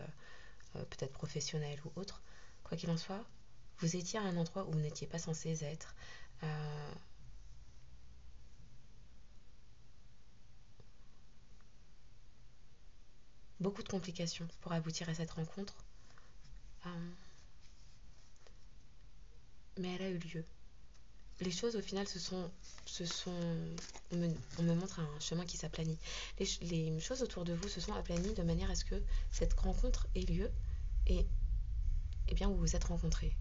peut-être professionnelle ou autre. Quoi qu'il en soit, vous étiez à un endroit où vous n'étiez pas censé être. Euh, Beaucoup de complications pour aboutir à cette rencontre. Euh, mais elle a eu lieu. Les choses au final on me montre un chemin qui s'aplanit. Les choses autour de vous se sont aplanies de manière à ce que cette rencontre ait lieu et, eh bien vous vous êtes rencontrés.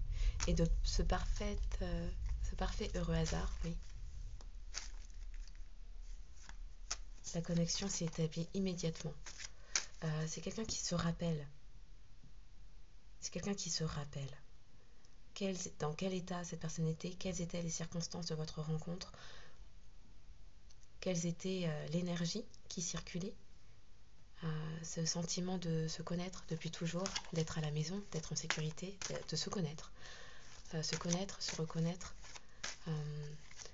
Et de ce parfait heureux hasard, oui, la connexion s'est établie immédiatement. C'est quelqu'un qui se rappelle. C'est quelqu'un qui se rappelle. Dans quel état cette personne était, quelles étaient les circonstances de votre rencontre, quelles étaient l'énergie qui circulait, ce sentiment de se connaître depuis toujours, d'être à la maison, d'être en sécurité, de se connaître. Se reconnaître,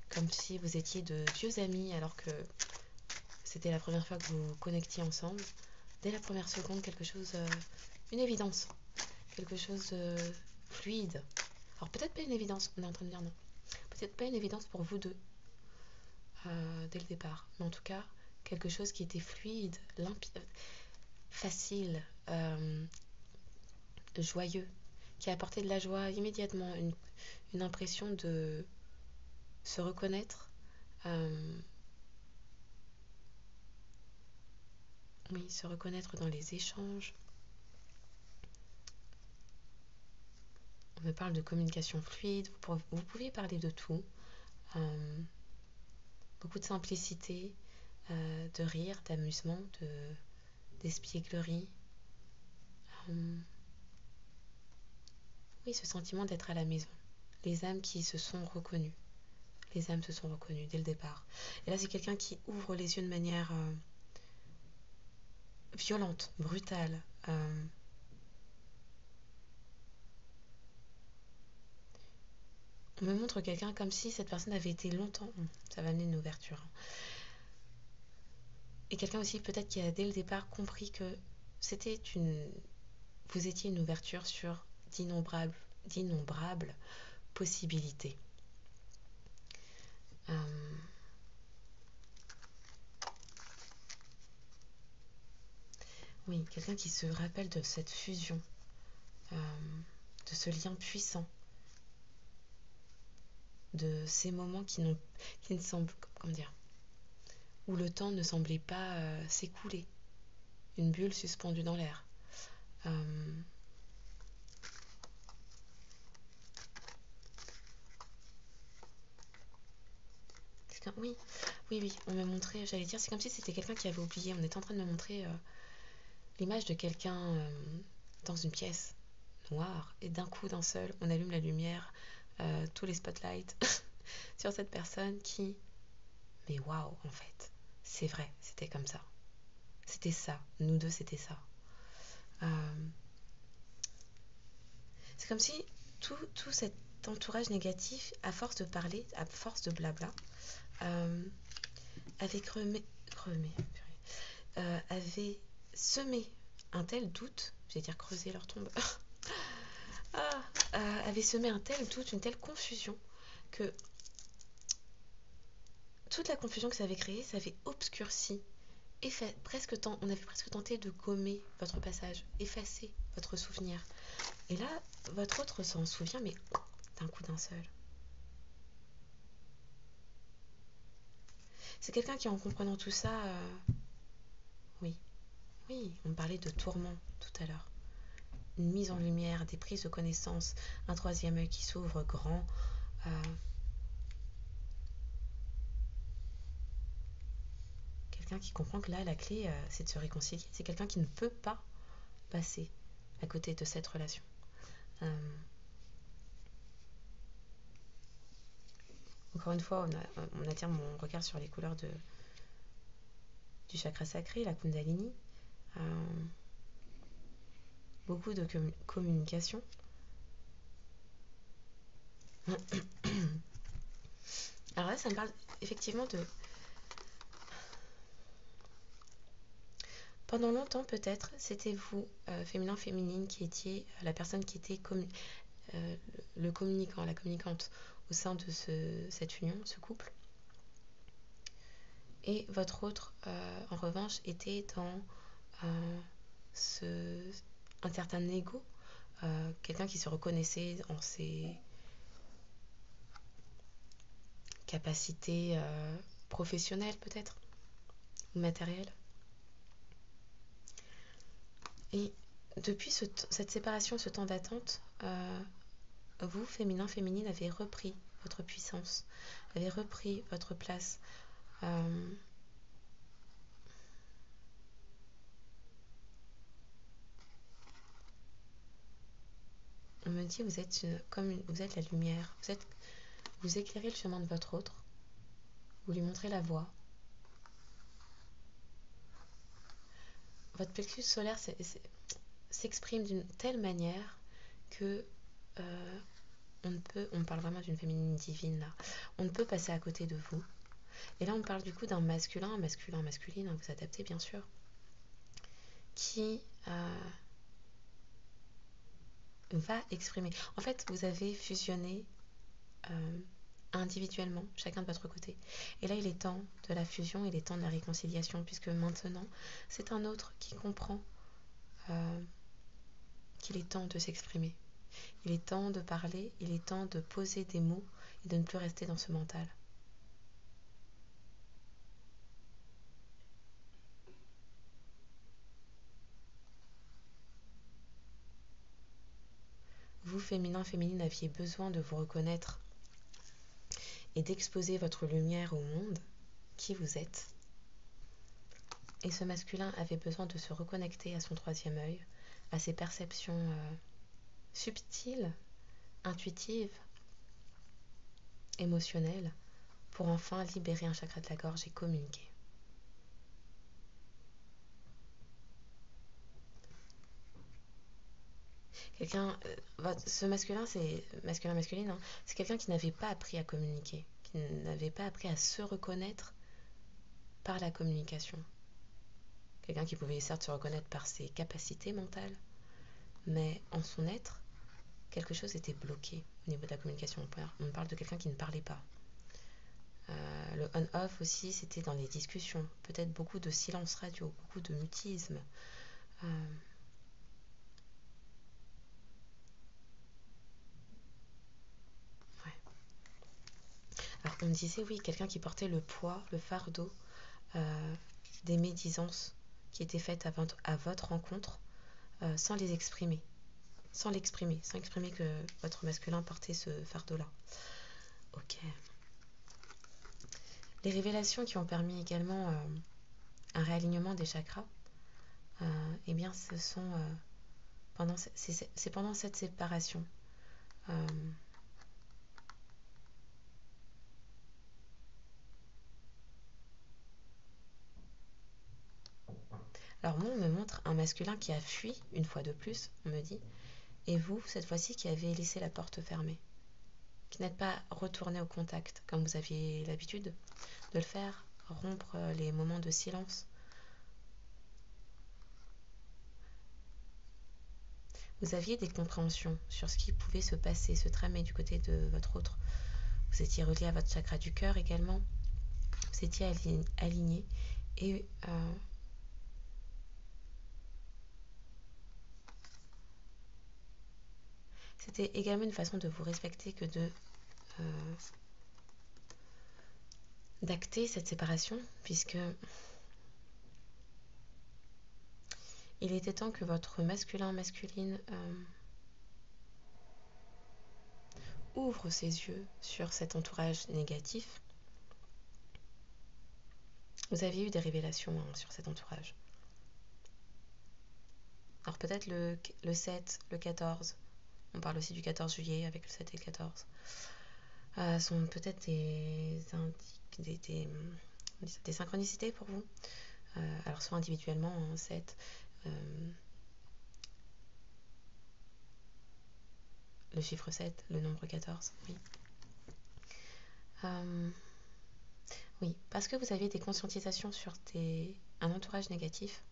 comme si vous étiez de vieux amis alors que c'était la première fois que vous vous connectiez ensemble. Dès la première seconde, quelque chose, une évidence, quelque chose de fluide. Alors peut-être pas une évidence, on est en train de dire non. Peut-être pas une évidence pour vous deux dès le départ, mais en tout cas quelque chose qui était fluide, limpide, facile, joyeux, qui a apporté de la joie immédiatement, une impression de se reconnaître. Oui, se reconnaître dans les échanges. On me parle de communication fluide, vous pouvez parler de tout. Euh, Beaucoup de simplicité, de rire, d'amusement, d'espièglerie. Euh, oui, ce sentiment d'être à la maison. Les âmes qui se sont reconnues. Les âmes se sont reconnues dès le départ. Et là, c'est quelqu'un qui ouvre les yeux de manière violente, brutale. On me montre quelqu'un comme si cette personne avait été longtemps. Ça va amener une ouverture. Et quelqu'un aussi peut-être qui a dès le départ compris que vous étiez une ouverture sur d'innombrables possibilités. Euh, oui, quelqu'un qui se rappelle de cette fusion, de ce lien puissant, de ces moments qui ne semblent, comment dire, où le temps ne semblait pas s'écouler, une bulle suspendue dans l'air. Oui, oui, oui, on m'a montré, j'allais dire, c'est comme si c'était quelqu'un qui avait oublié. On était en train de me montrer l'image de quelqu'un dans une pièce noire, et d'un coup, d'un seul, on allume la lumière, tous les spotlights sur cette personne qui... Mais waouh, en fait, c'est vrai, c'était comme ça. C'était ça, nous deux, c'était ça. C'est comme si tout cet entourage négatif, à force de parler, à force de blabla, avait avait semé un tel doute, j'allais dire creuser leur tombe, avait semé un tel doute, une telle confusion, que toute la confusion que ça avait créée, ça avait obscurci, on avait presque tenté de gommer votre passage, effacer votre souvenir. Et là, votre autre s'en souvient, mais d'un coup d'un seul. C'est quelqu'un qui, en comprenant tout ça, oui, Oui, on parlait de tourment tout à l'heure. Une mise en lumière, des prises de connaissance, un troisième œil qui s'ouvre grand. euh, Quelqu'un qui comprend que là, la clé, c'est de se réconcilier. C'est quelqu'un qui ne peut pas passer à côté de cette relation. Euh, Encore une fois, on attire mon regard sur les couleurs du chakra sacré, la Kundalini. Euh, Beaucoup de communication. Alors là, ça me parle effectivement de... Pendant longtemps, peut-être, c'était vous, féminin, féminine, qui étiez la personne qui était euh, le communicant, la communicante au sein de cette union, ce couple. Et votre autre, en revanche, était dans euh, ce, un certain ego, quelqu'un qui se reconnaissait en ses capacités professionnelles peut-être, ou matérielles. Et depuis cette séparation, ce temps d'attente, vous, féminin, féminine, avez repris votre puissance, avez repris votre place. Euh, on me dit vous êtes vous êtes la lumière, vous éclairez le chemin de votre autre, vous lui montrez la voie. Votre plexus solaire s'exprime d'une telle manière que on parle vraiment d'une féminine divine là. On ne peut passer à côté de vous. Et là, on parle du coup d'un masculin, masculine, hein, vous adaptez bien sûr, qui va exprimer. En fait, vous avez fusionné euh, individuellement, chacun de votre côté. Et là, il est temps de la fusion, il est temps de la réconciliation, puisque maintenant, c'est un autre qui comprend euh, qu'il est temps de s'exprimer. Il est temps de parler, il est temps de poser des mots et de ne plus rester dans ce mental. Vous, féminin, féminine, aviez besoin de vous reconnaître et d'exposer votre lumière au monde, qui vous êtes. Et ce masculin avait besoin de se reconnecter à son troisième œil, à ses perceptions subtiles, intuitives, émotionnelles, pour enfin libérer un chakra de la gorge et communiquer. Ce masculin, c'est masculin, masculine, hein, c'est quelqu'un qui n'avait pas appris à communiquer, qui n'avait pas appris à se reconnaître par la communication. Quelqu'un qui pouvait certes se reconnaître par ses capacités mentales, mais en son être, quelque chose était bloqué au niveau de la communication. On parle de quelqu'un qui ne parlait pas. Le on-off aussi, c'était dans les discussions. Peut-être beaucoup de silence radio, beaucoup de mutisme. Euh, ouais. Alors, on me disait, oui, quelqu'un qui portait le poids, le fardeau euh, des médisances qui étaient faites à votre rencontre sans les exprimer. Sans exprimer que votre masculin portait ce fardeau-là. Ok. Les révélations qui ont permis également un réalignement des chakras, eh bien, ce sont c'est pendant cette séparation. Euh, alors moi, on me montre un masculin qui a fui une fois de plus, on me dit, et vous, cette fois-ci, qui avez laissé la porte fermée, qui n'êtes pas retourné au contact comme vous aviez l'habitude de le faire, rompre les moments de silence. Vous aviez des compréhensions sur ce qui pouvait se passer, se tramer du côté de votre autre. Vous étiez relié à votre chakra du cœur également. Vous étiez aligné et c'était également une façon de vous respecter que d'acter cette séparation, puisque il était temps que votre masculine ouvre ses yeux sur cet entourage négatif. Vous avez eu des révélations sur cet entourage. Alors peut-être le 7, le 14, on parle aussi du 14 juillet avec le 7 et le 14, sont peut-être des synchronicités pour vous. Alors soit individuellement, 7, le chiffre 7, le nombre 14, oui. Oui, parce que vous aviez des conscientisations sur un entourage négatif,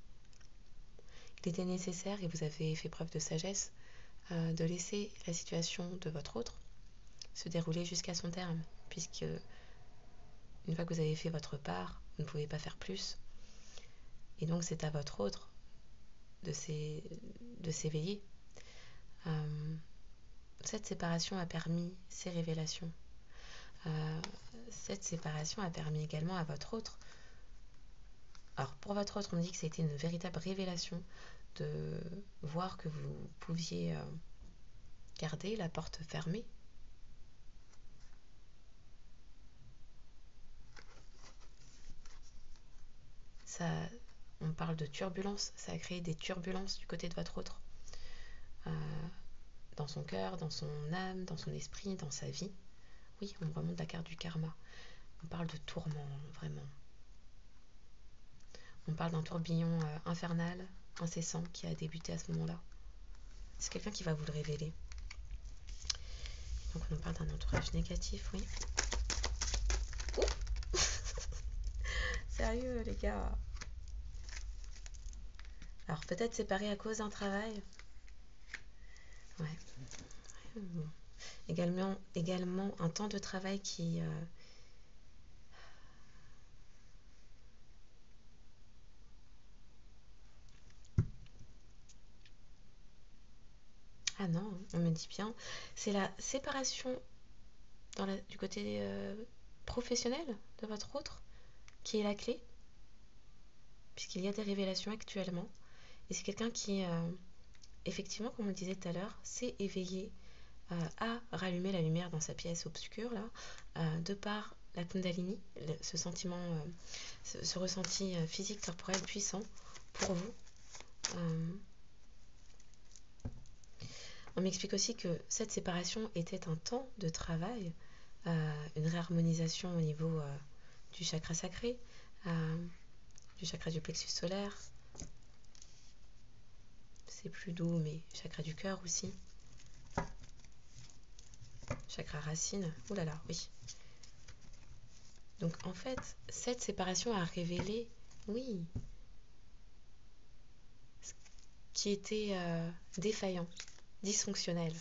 il était nécessaire, et vous avez fait preuve de sagesse, de laisser la situation de votre autre se dérouler jusqu'à son terme, puisque une fois que vous avez fait votre part, vous ne pouvez pas faire plus. Et donc c'est à votre autre de s'éveiller. Cette séparation a permis ces révélations. Cette séparation a permis également à votre autre. Alors pour votre autre, on me dit que ça a été une véritable révélation de voir que vous pouviez garder la porte fermée. On parle de turbulence, ça a créé des turbulences du côté de votre autre, dans son cœur, dans son âme, dans son esprit, dans sa vie. Oui, on remonte la carte du karma. On parle de tourment, vraiment. On parle d'un tourbillon infernal, incessant, qui a débuté à ce moment-là. C'est quelqu'un qui va vous le révéler. Donc on parle d'un entourage négatif, oui. Sérieux, les gars. Alors peut-être séparé à cause d'un travail. Ouais. Bon. Également un temps de travail qui... Ah non, on me dit bien. C'est la séparation du côté professionnel de votre autre qui est la clé, puisqu'il y a des révélations actuellement. Et c'est quelqu'un qui, effectivement, comme on le disait tout à l'heure, s'est éveillé à rallumer la lumière dans sa pièce obscure, là, de par la Kundalini, ce sentiment, ce ressenti physique, corporel puissant pour vous. On m'explique aussi que cette séparation était un temps de travail, une réharmonisation au niveau du chakra sacré, du chakra du plexus solaire. C'est plus doux, mais chakra du cœur aussi. Chakra racine. Ouh là là, oui. Donc en fait, cette séparation a révélé, oui, ce qui était défaillant, dysfonctionnel.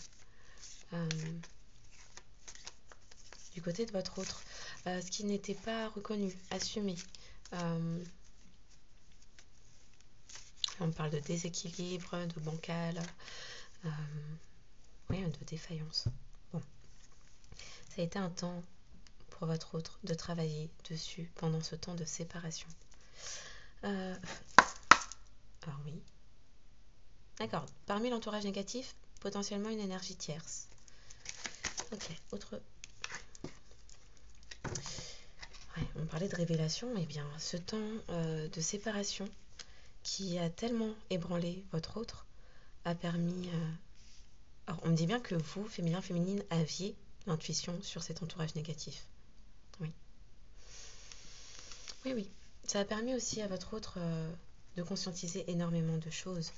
Du côté de votre autre, ce qui n'était pas reconnu, assumé. On parle de déséquilibre, de bancal, oui, de défaillance. Bon. Ça a été un temps pour votre autre de travailler dessus pendant ce temps de séparation. Alors oui. D'accord. Parmi l'entourage négatif, potentiellement une énergie tierce. Ok, autre... Ouais, on parlait de révélation, et bien ce temps de séparation qui a tellement ébranlé votre autre a permis... Alors on me dit bien que vous, féminin, féminine, aviez l'intuition sur cet entourage négatif. Oui. Oui, oui. Ça a permis aussi à votre autre de conscientiser énormément de choses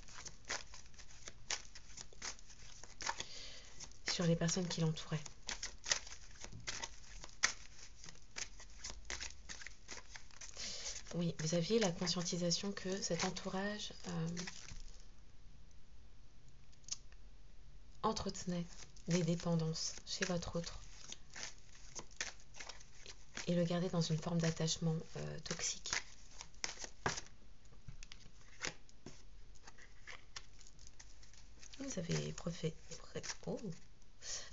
sur les personnes qui l'entouraient. Oui, vous aviez la conscientisation que cet entourage entretenait des dépendances chez votre autre et le gardait dans une forme d'attachement toxique. Vous avez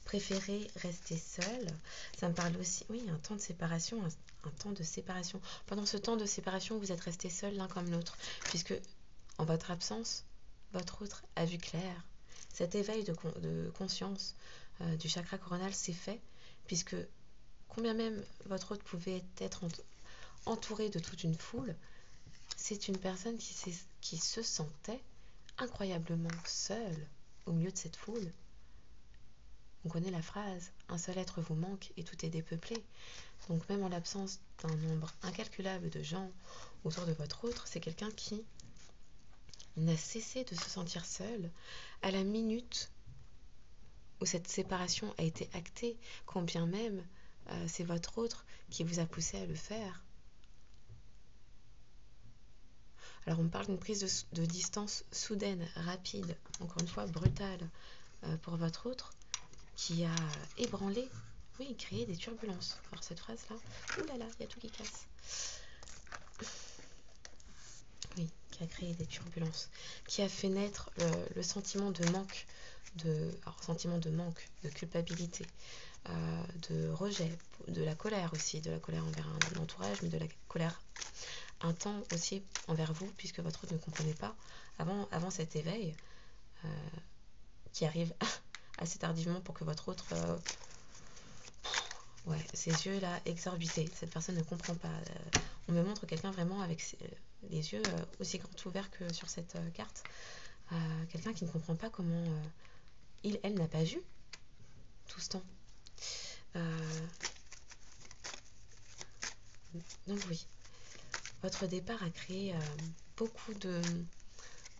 préféré rester seul. Ça me parle aussi, oui, un temps de séparation, un temps de séparation. Pendant ce temps de séparation, vous êtes restés seuls l'un comme l'autre, puisque en votre absence, votre autre a vu clair. Cet éveil de conscience du chakra coronal s'est fait, puisque combien même votre autre pouvait être entouré de toute une foule, c'est une personne qui se sentait incroyablement seule au milieu de cette foule. On connaît la phrase « Un seul être vous manque et tout est dépeuplé ». Donc même en l'absence d'un nombre incalculable de gens autour de votre autre, c'est quelqu'un qui n'a cessé de se sentir seul à la minute où cette séparation a été actée, quand bien même c'est votre autre qui vous a poussé à le faire. Alors on parle d'une prise de distance soudaine, rapide, encore une fois brutale pour votre autre, qui a ébranlé, oui, créé des turbulences. Alors cette phrase-là, oulala, il y a tout qui casse. Oui, qui a créé des turbulences, qui a fait naître le sentiment de manque, sentiment de manque, de culpabilité, de rejet, de la colère aussi, de la colère envers un entourage, mais de la colère un temps aussi envers vous, puisque votre autre ne comprenait pas avant cet éveil qui arrive assez tardivement pour que votre autre ses yeux là exorbités, cette personne ne comprend pas. On me montre quelqu'un vraiment avec les yeux aussi grands ouverts que sur cette carte, quelqu'un qui ne comprend pas comment elle n'a pas vu tout ce temps. Donc oui, votre départ a créé beaucoup de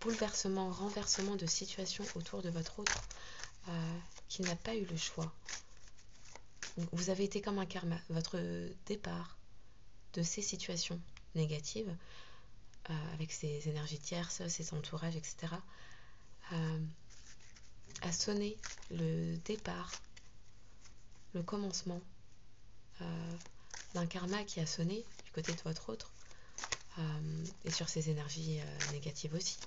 bouleversements, renversements de situations autour de votre autre qui n'a pas eu le choix. Donc, vous avez été comme un karma. Votre départ de ces situations négatives, avec ces énergies tierces, ces entourages, etc., a sonné le départ, le commencement d'un karma qui a sonné du côté de votre autre et sur ces énergies négatives aussi.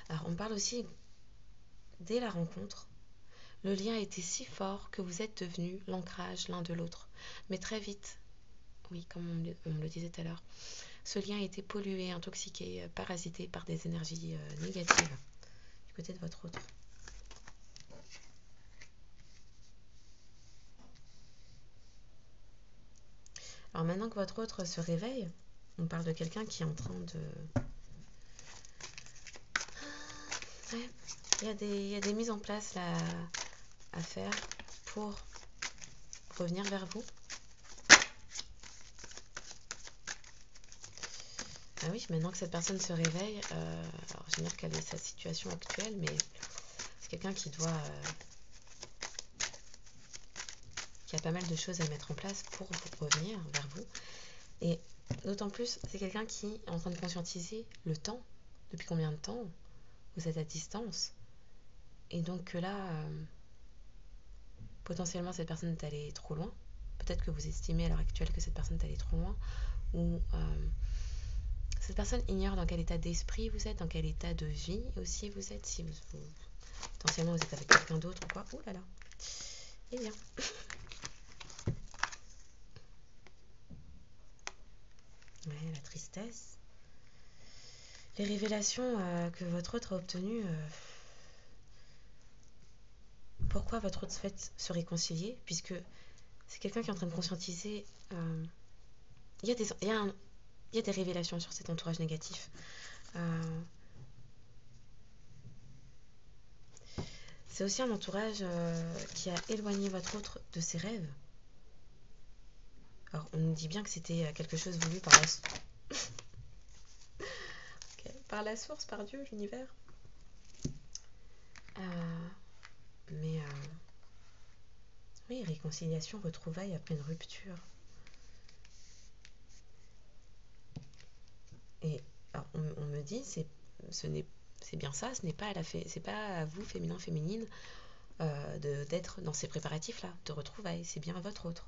Alors on parle aussi dès la rencontre, le lien était si fort que vous êtes devenus l'ancrage l'un de l'autre. Mais très vite, oui, comme on me le disait tout à l'heure, ce lien a été pollué, intoxiqué, parasité par des énergies négatives du côté de votre autre. Alors maintenant que votre autre se réveille, on parle de quelqu'un qui est en train de... Ouais, il y a des mises en place là, à faire pour revenir vers vous. Ah oui, maintenant que cette personne se réveille, alors j'ignore quelle est sa situation actuelle, mais c'est quelqu'un qui qui a pas mal de choses à mettre en place pour revenir vers vous. Et d'autant plus, c'est quelqu'un qui est en train de conscientiser le temps, depuis combien de temps vous êtes à distance. Et donc là, potentiellement cette personne est allée trop loin. Peut-être que vous estimez à l'heure actuelle que cette personne est allée trop loin, ou cette personne ignore dans quel état d'esprit vous êtes, dans quel état de vie aussi vous êtes, si potentiellement vous êtes avec quelqu'un d'autre ou quoi. Ouh là là. Eh bien. Ouais, la tristesse. Les révélations que votre autre a obtenues. Pourquoi votre autre souhaite se réconcilier, puisque c'est quelqu'un qui est en train de conscientiser. Il y a des révélations sur cet entourage négatif. C'est aussi un entourage qui a éloigné votre autre de ses rêves. Alors, on nous dit bien que c'était quelque chose voulu par par la source, par Dieu, l'univers. Mais oui, réconciliation, retrouvailles après une rupture. Et alors, on me dit, c'est bien ça, c'est pas à vous, féminin, féminine, d'être dans ces préparatifs-là, de retrouvailles, c'est bien à votre autre.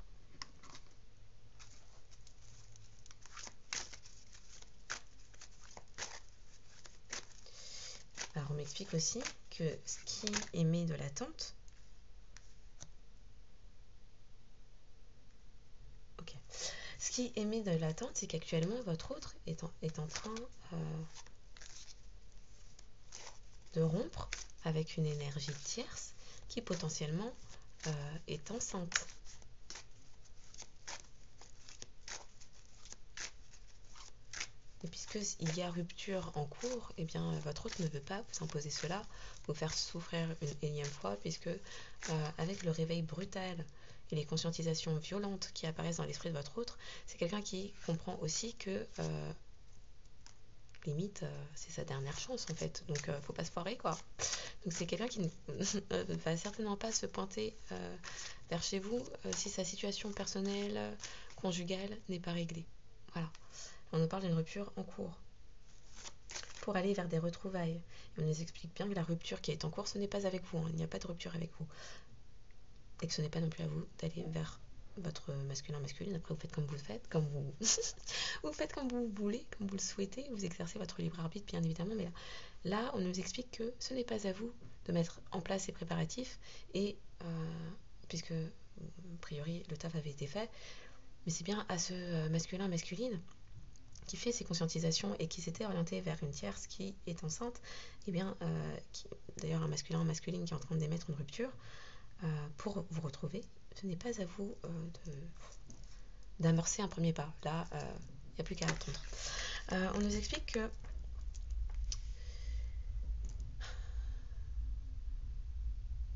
Alors on m'explique aussi que ce qui émet de l'attente, ok, qui émet de l'attente, c'est qu'actuellement, votre autre est en train de rompre avec une énergie tierce qui potentiellement est enceinte. Et puisqu'il y a rupture en cours, eh bien, votre hôte ne veut pas vous imposer cela, vous faire souffrir une énième fois, puisque avec le réveil brutal et les conscientisations violentes qui apparaissent dans l'esprit de votre autre, c'est quelqu'un qui comprend aussi que limite, c'est sa dernière chance en fait, donc faut pas se foirer quoi. Donc c'est quelqu'un qui ne va certainement pas se pointer vers chez vous si sa situation personnelle, conjugale n'est pas réglée. Voilà. On nous parle d'une rupture en cours pour aller vers des retrouvailles. Et on nous explique bien que la rupture qui est en cours, ce n'est pas avec vous, hein, il n'y a pas de rupture avec vous. Et que ce n'est pas non plus à vous d'aller vers votre masculin-masculine. Après, vous faites comme vous faites, comme vous... vous faites comme vous voulez, comme vous le souhaitez, vous exercez votre libre arbitre, bien évidemment, mais là, on nous explique que ce n'est pas à vous de mettre en place ces préparatifs, et puisque, a priori, le taf avait été fait, mais c'est bien à ce masculin-masculine qui fait ces conscientisations et qui s'était orienté vers une tierce qui est enceinte, et bien, d'ailleurs un masculin-masculine qui est en train d'émettre une rupture, pour vous retrouver, ce n'est pas à vous d'amorcer un premier pas. Là, il n'y a plus qu'à attendre. On nous explique que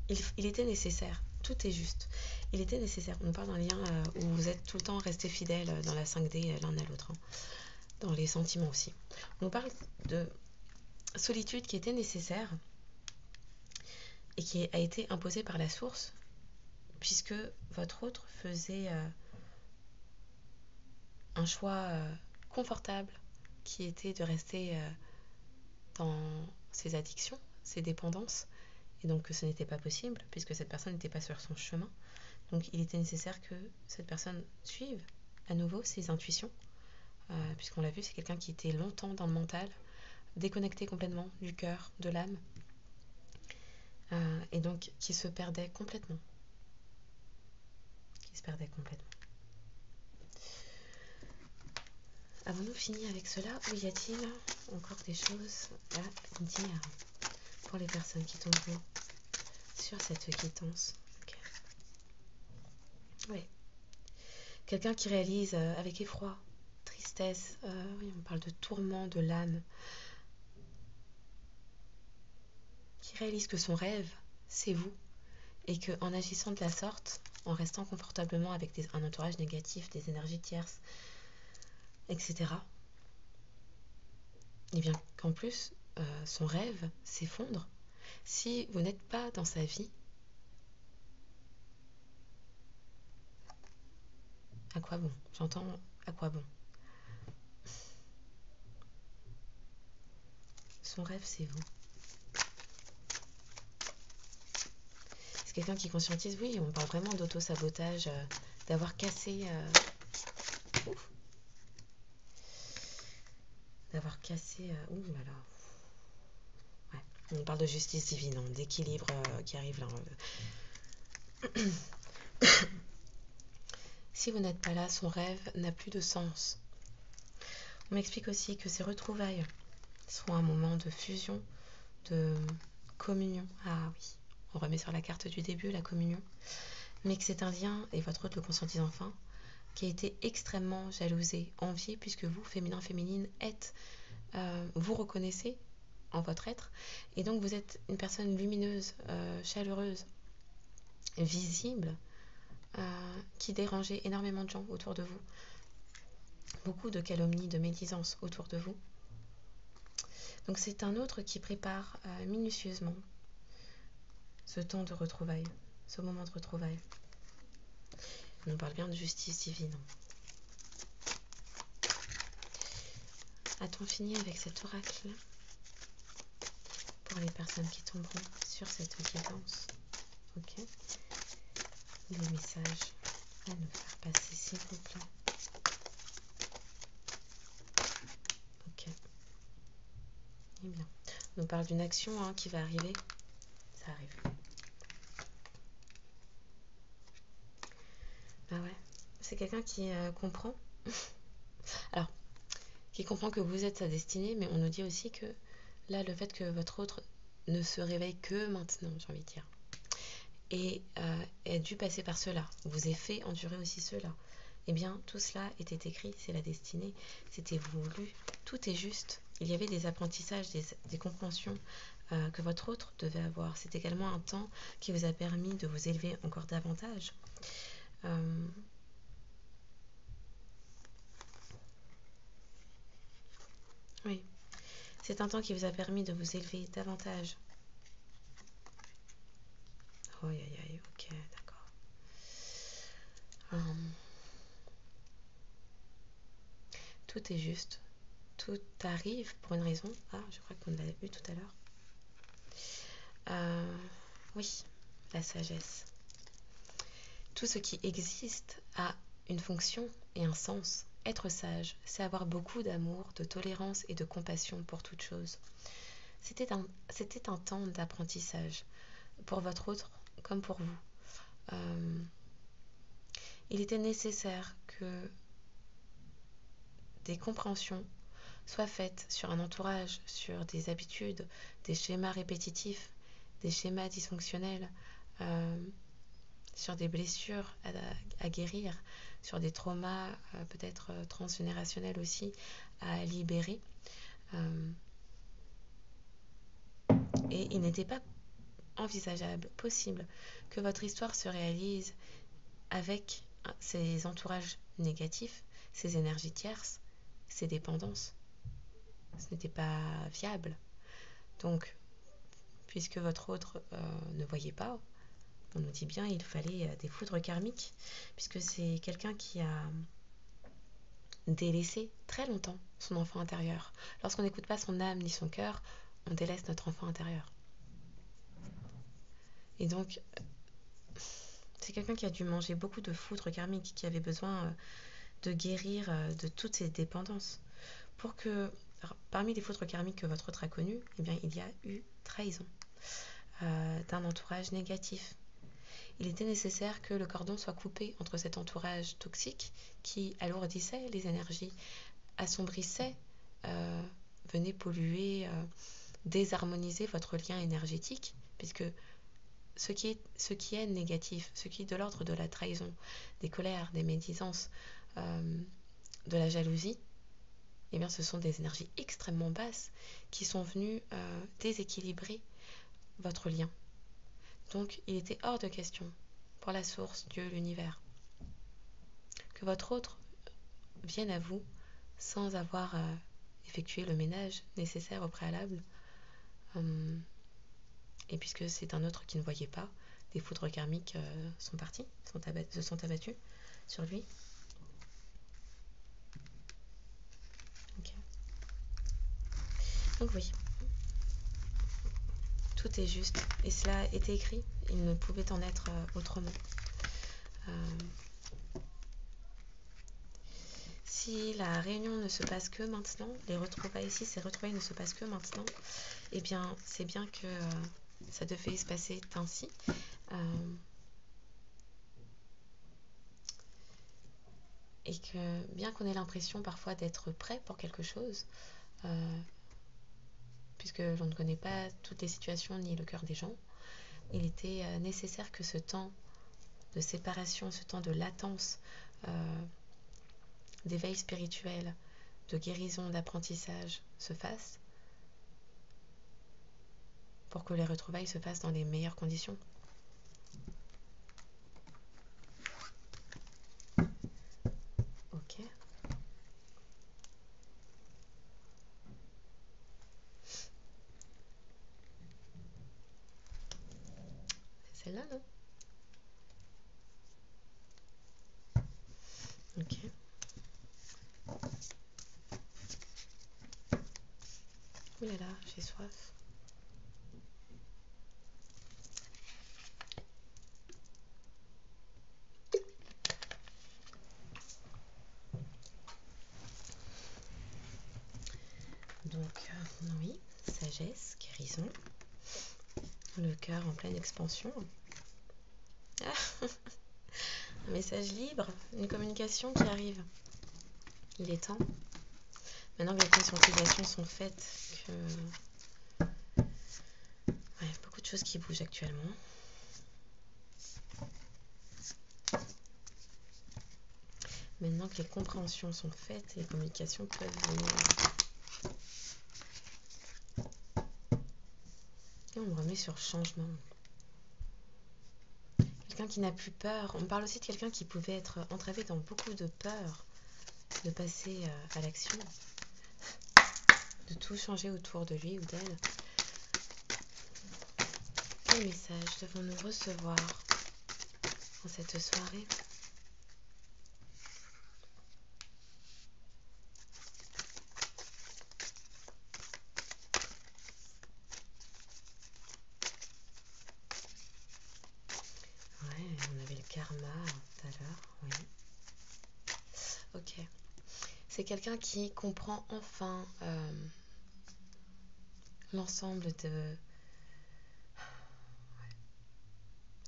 il était nécessaire, tout est juste, il était nécessaire, on parle d'un lien où vous êtes tout le temps resté fidèle dans la 5D l'un à l'autre, hein, dans les sentiments aussi. On parle de solitude qui était nécessaire et qui a été imposée par la source, puisque votre autre faisait un choix confortable qui était de rester dans ses addictions, ses dépendances, et donc que ce n'était pas possible puisque cette personne n'était pas sur son chemin. Donc il était nécessaire que cette personne suive à nouveau ses intuitions, puisqu'on l'a vu, c'est quelqu'un qui était longtemps dans le mental, déconnecté complètement du cœur, de l'âme, et donc qui se perdait complètement. Avons-nous fini avec cela ou y a-t-il encore des choses à dire pour les personnes qui tomberont sur cette quittance? Okay. Oui. Quelqu'un qui réalise avec effroi, tristesse, oui, on parle de tourment de l'âme, qui réalise que son rêve, c'est vous, et qu'en agissant de la sorte, en restant confortablement avec un entourage négatif, des énergies tierces, etc., et bien qu'en plus, son rêve s'effondre. Si vous n'êtes pas dans sa vie, à quoi bon? J'entends à quoi bon? Son rêve, c'est vous. C'est quelqu'un qui conscientise, oui, on parle vraiment d'auto-sabotage, d'avoir cassé... d'avoir cassé... ouh là là. Ouais. On parle de justice divine, hein, d'équilibre qui arrive là. Si vous n'êtes pas là, son rêve n'a plus de sens. On m'explique aussi que ces retrouvailles sont un moment de fusion, de communion. Ah oui, on remet sur la carte du début la communion. Mais que c'est un lien, et votre autre le consentise enfin, qui a été extrêmement jalousé, envié, puisque vous, féminin, féminine, êtes, vous reconnaissez en votre être, et donc vous êtes une personne lumineuse, chaleureuse, visible, qui dérangeait énormément de gens autour de vous. Beaucoup de calomnies, de médisances autour de vous. Donc c'est un autre qui prépare minutieusement ce temps de retrouvailles, ce moment de retrouvailles. On nous parle bien de justice divine. A-t-on fini avec cet oracle pour les personnes qui tomberont sur cette guidance? Ok. Les messages à nous faire passer, s'il vous plaît. Ok. Eh bien, on nous parle d'une action qui va arriver. Ça arrive. Ah ouais. C'est quelqu'un qui comprend Alors, qui comprend que vous êtes sa destinée, mais on nous dit aussi que là, le fait que votre autre ne se réveille que maintenant, j'ai envie de dire, et ait dû passer par cela, vous ait fait endurer aussi cela, eh bien, tout cela était écrit, c'est la destinée, c'était voulu, tout est juste. Il y avait des apprentissages, des compréhensions que votre autre devait avoir. C'est également un temps qui vous a permis de vous élever encore davantage. Euh, oui, c'est un temps qui vous a permis de vous élever davantage. Oh, aïe, aïe, aïe, ok, d'accord. Tout est juste. Tout arrive pour une raison. Ah, je crois qu'on l'a vu tout à l'heure. Oui, la sagesse. Tout ce qui existe a une fonction et un sens. Être sage, c'est avoir beaucoup d'amour, de tolérance et de compassion pour toute chose. C'était un temps d'apprentissage, pour votre autre comme pour vous. Il était nécessaire que des compréhensions soient faites sur un entourage, sur des habitudes, des schémas répétitifs, des schémas dysfonctionnels, sur des blessures à guérir, sur des traumas peut-être transgénérationnels aussi à libérer. Et il n'était pas envisageable, possible, que votre histoire se réalise avec ces entourages négatifs, ces énergies tierces, ces dépendances. Ce n'était pas viable. Donc, puisque votre autre ne voyait pas, on nous dit bien il fallait des foudres karmiques, puisque c'est quelqu'un qui a délaissé très longtemps son enfant intérieur. Lorsqu'on n'écoute pas son âme ni son cœur, on délaisse notre enfant intérieur. Et donc, c'est quelqu'un qui a dû manger beaucoup de foudres karmiques, qui avait besoin de guérir de toutes ses dépendances. Pour que, parmi les foudres karmiques que votre autre a connues, eh bien, il y a eu trahison d'un entourage négatif. Il était nécessaire que le cordon soit coupé entre cet entourage toxique qui alourdissait les énergies, assombrissait, venait polluer, désharmoniser votre lien énergétique, puisque ce qui est négatif, ce qui est de l'ordre de la trahison, des colères, des médisances, de la jalousie, eh bien, ce sont des énergies extrêmement basses qui sont venues déséquilibrer votre lien. Donc, il était hors de question pour la source, Dieu, l'univers, que votre autre vienne à vous sans avoir effectué le ménage nécessaire au préalable. Et puisque c'est un autre qui ne voyait pas, des foudres karmiques sont partis, se sont abattus sur lui. Okay. Donc oui, tout est juste. Et cela était écrit, il ne pouvait en être autrement. Si la réunion ne se passe que maintenant, les retrouvailles, si ces retrouvailles ne se passent que maintenant, eh bien, c'est bien que ça devait se passer ainsi. Et que bien qu'on ait l'impression parfois d'être prêt pour quelque chose, puisque l'on ne connaît pas toutes les situations ni le cœur des gens, il était nécessaire que ce temps de séparation, ce temps de latence, d'éveil spirituel, de guérison, d'apprentissage se fasse pour que les retrouvailles se fassent dans les meilleures conditions. Ok. C'est celle-là, non? Ok. Ouh là là, j'ai soif. Donc, oui, sagesse, guérison, le cœur en pleine expansion. Ah, un message libre, une communication qui arrive. Il est temps, maintenant que les conscientisations sont faites, que ouais, beaucoup de choses qui bougent actuellement. Maintenant que les compréhensions sont faites, les communications peuvent venir. Et on me remet sur le changement. Quelqu'un qui n'a plus peur. On parle aussi de quelqu'un qui pouvait être entravé dans beaucoup de peur de passer à l'action, de tout changer autour de lui ou d'elle. Quel message devons-nous recevoir en cette soirée ? Ouais, on avait le karma tout à l'heure, oui. Ok. C'est quelqu'un qui comprend enfin l'ensemble de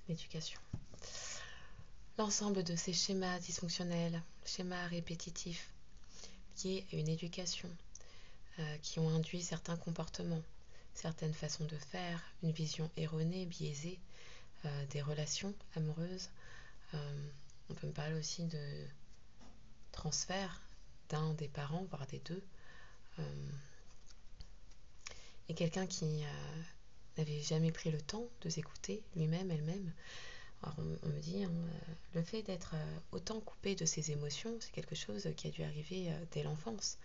l'éducation. L'ensemble de ces schémas dysfonctionnels, schémas répétitifs liés à une éducation qui ont induit certains comportements, certaines façons de faire, une vision erronée, biaisée des relations amoureuses. On peut me parler aussi de transfert d'un des parents, voire des deux. Et quelqu'un qui n'avait jamais pris le temps de s'écouter lui-même, elle-même. Alors on me dit, le fait d'être autant coupé de ses émotions, c'est quelque chose qui a dû arriver dès l'enfance.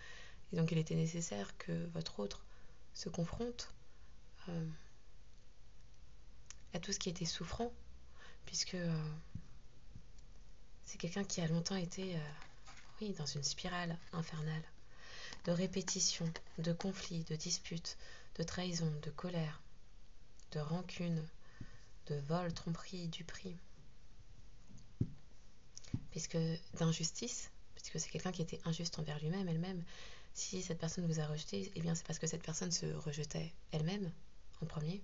Et donc il était nécessaire que votre autre se confronte à tout ce qui était souffrant, puisque c'est quelqu'un qui a longtemps été dans une spirale infernale de répétition, de conflits, de disputes, de trahison, de colère, de rancune, de vol, tromperie, duperie, puisque d'injustice, puisque c'est quelqu'un qui était injuste envers lui-même, elle-même. Si cette personne vous a rejeté, eh bien c'est parce que cette personne se rejetait elle-même en premier.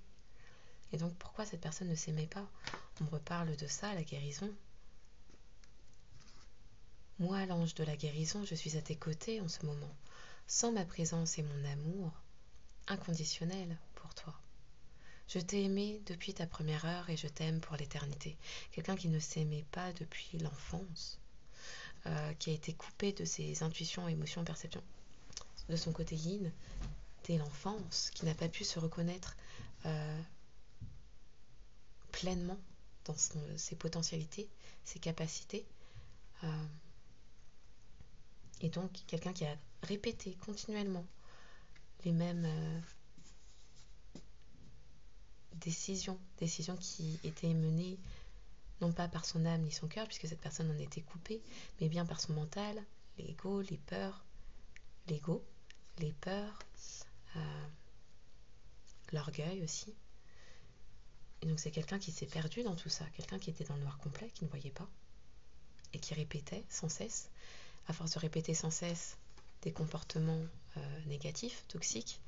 Et donc pourquoi cette personne ne s'aimait pas ? On me reparle de ça, la guérison. Moi, l'ange de la guérison, je suis à tes côtés en ce moment, sans ma présence et mon amour inconditionnel pour toi. Je t'ai aimé depuis ta première heure et je t'aime pour l'éternité. Quelqu'un qui ne s'aimait pas depuis l'enfance, qui a été coupé de ses intuitions, émotions, perceptions, de son côté yin, dès l'enfance, qui n'a pas pu se reconnaître pleinement dans ses potentialités, ses capacités. Et donc, quelqu'un qui a répété continuellement les mêmes décisions qui étaient menées non pas par son âme ni son cœur, puisque cette personne en était coupée, mais bien par son mental, l'ego, les peurs, l'orgueil aussi. Et donc c'est quelqu'un qui s'est perdu dans tout ça, quelqu'un qui était dans le noir complet, qui ne voyait pas, et qui répétait sans cesse, à force de répéter sans cesse des comportements négatifs, toxiques.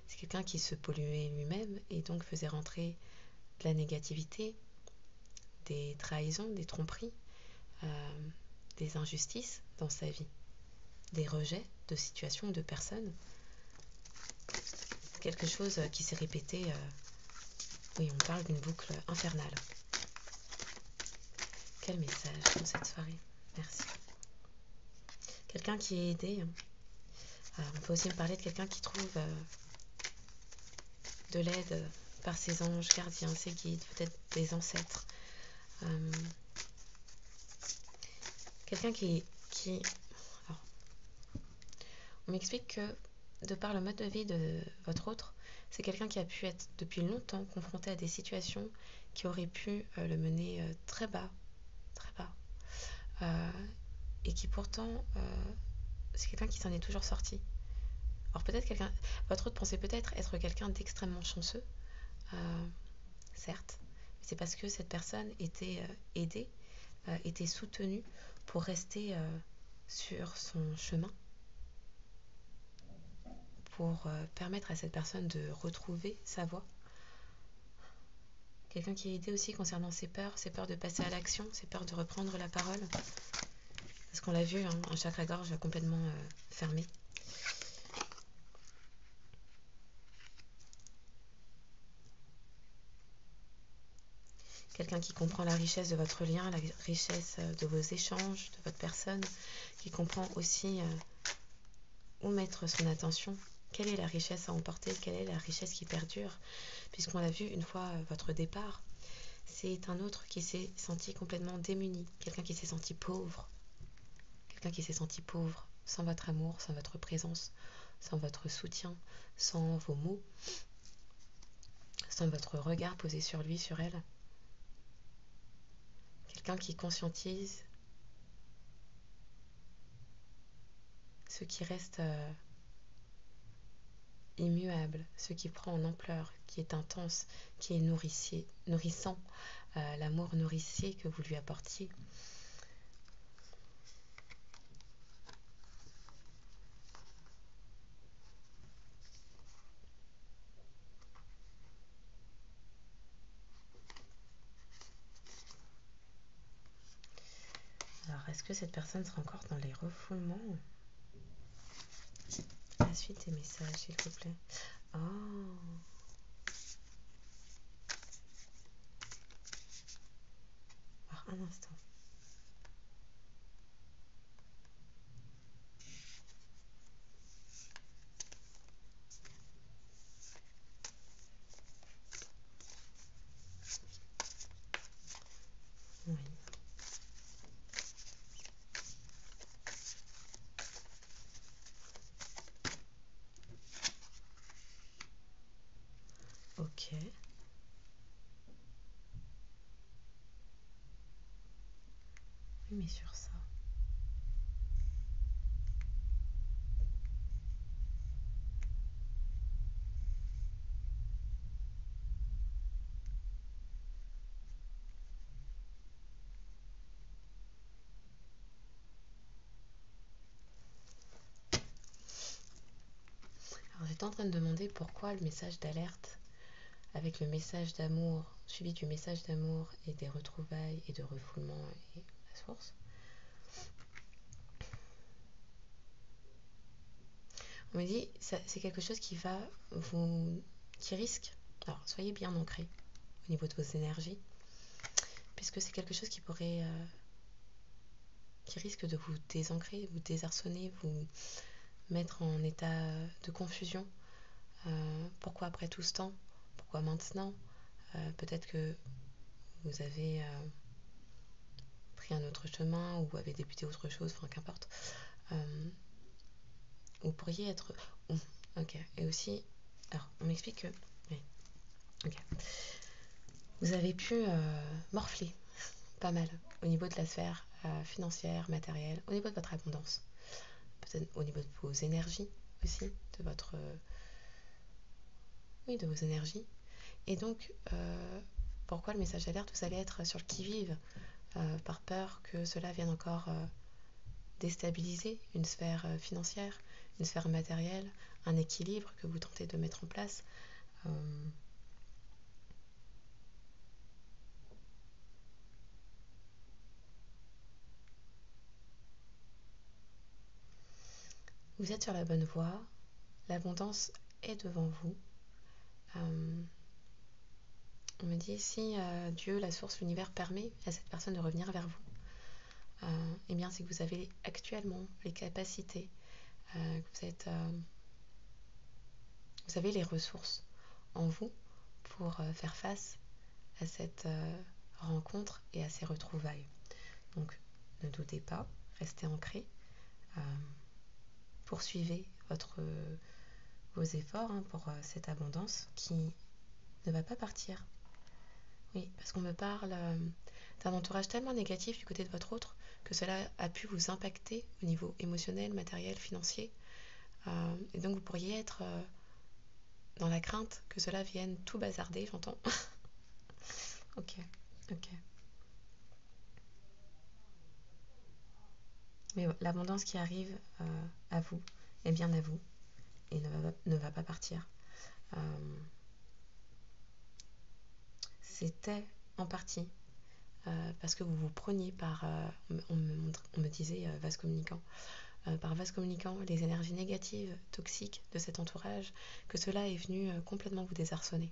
C'est quelqu'un qui se polluait lui-même et donc faisait rentrer de la négativité, des trahisons, des tromperies, des injustices dans sa vie, des rejets de situations, de personnes. Quelque chose qui s'est répété, oui, on parle d'une boucle infernale. Quel message pour cette soirée, merci. Quelqu'un qui est aidé, on peut aussi me parler de quelqu'un qui trouve de l'aide par ses anges gardiens, ses guides, peut-être des ancêtres. Quelqu'un qui alors, on m'explique que de par le mode de vie de votre autre, c'est quelqu'un qui a pu être depuis longtemps confronté à des situations qui auraient pu le mener très bas, et qui pourtant, c'est quelqu'un qui s'en est toujours sorti. Alors peut-être votre autre pensait peut-être être quelqu'un d'extrêmement chanceux, certes, mais c'est parce que cette personne était aidée, était soutenue pour rester sur son chemin, pour permettre à cette personne de retrouver sa voie. Quelqu'un qui est aidé aussi concernant ses peurs de passer à l'action, ses peurs de reprendre la parole. Parce qu'on l'a vu, hein, un chakra-gorge complètement fermé. Quelqu'un qui comprend la richesse de votre lien, la richesse de vos échanges, de votre personne, qui comprend aussi où mettre son attention, quelle est la richesse à emporter, quelle est la richesse qui perdure, puisqu'on l'a vu une fois votre départ, c'est un autre qui s'est senti complètement démuni, quelqu'un qui s'est senti pauvre, sans votre amour, sans votre présence, sans votre soutien, sans vos mots, sans votre regard posé sur lui, sur elle. Quelqu'un qui conscientise ce qui reste immuable, ce qui prend en ampleur, qui est intense, qui est nourrissant, l'amour nourricier que vous lui apportiez. Alors, est-ce que cette personne sera encore dans les refoulements? La suite des messages, s'il vous plaît. Oh. Alors, un instant. Oui. Ok. Oui, mais sur ça. Alors, j'étais en train de demander pourquoi le message d'alerte avec le message d'amour, suivi du message d'amour et des retrouvailles et de refoulement et la source. On me dit, c'est quelque chose qui va qui risque, alors soyez bien ancrés au niveau de vos énergies, puisque c'est quelque chose qui risque de vous désancrer, vous désarçonner, vous mettre en état de confusion. Pourquoi après tout ce temps? Pourquoi maintenant? Peut-être que vous avez pris un autre chemin ou avez débuté autre chose, enfin qu'importe. Vous pourriez être... Ok, et aussi... Alors, on m'explique que... Oui, ok. Vous avez pu morfler pas mal au niveau de la sphère financière, matérielle, au niveau de votre abondance, peut-être au niveau de vos énergies aussi, de votre... oui, de vos énergies. Et donc, pourquoi le message d'alerte? Vous allez être sur le qui-vive par peur que cela vienne encore déstabiliser une sphère financière, une sphère matérielle, un équilibre que vous tentez de mettre en place. Vous êtes sur la bonne voie, l'abondance est devant vous. On me dit, si Dieu, la source, l'univers permet à cette personne de revenir vers vous, eh bien c'est que vous avez actuellement les capacités, que vous avez les ressources en vous pour faire face à cette rencontre et à ces retrouvailles. Donc ne doutez pas, restez ancrés, poursuivez vos efforts pour cette abondance qui ne va pas partir. Oui, parce qu'on me parle d'un entourage tellement négatif du côté de votre autre que cela a pu vous impacter au niveau émotionnel, matériel, financier. Et donc vous pourriez être dans la crainte que cela vienne tout bazarder, j'entends. Ok. Mais l'abondance qui arrive à vous est bien à vous et ne va pas partir. C'était en partie parce que vous vous preniez par, on me disait vase communicant, par vase communicant les énergies négatives, toxiques de cet entourage, que cela est venu complètement vous désarçonner.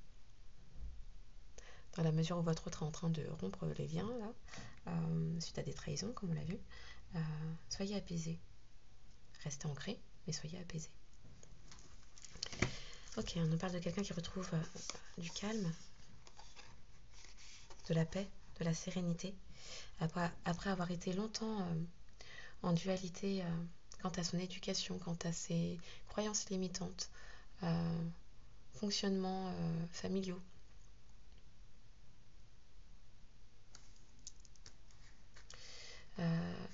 Dans la mesure où votre autre est en train de rompre les liens, là, suite à des trahisons, comme on l'a vu, soyez apaisés. Restez ancrés, mais soyez apaisés. Ok, on nous parle de quelqu'un qui retrouve du calme, de la paix, de la sérénité, après avoir été longtemps en dualité quant à son éducation, quant à ses croyances limitantes, fonctionnements familiaux.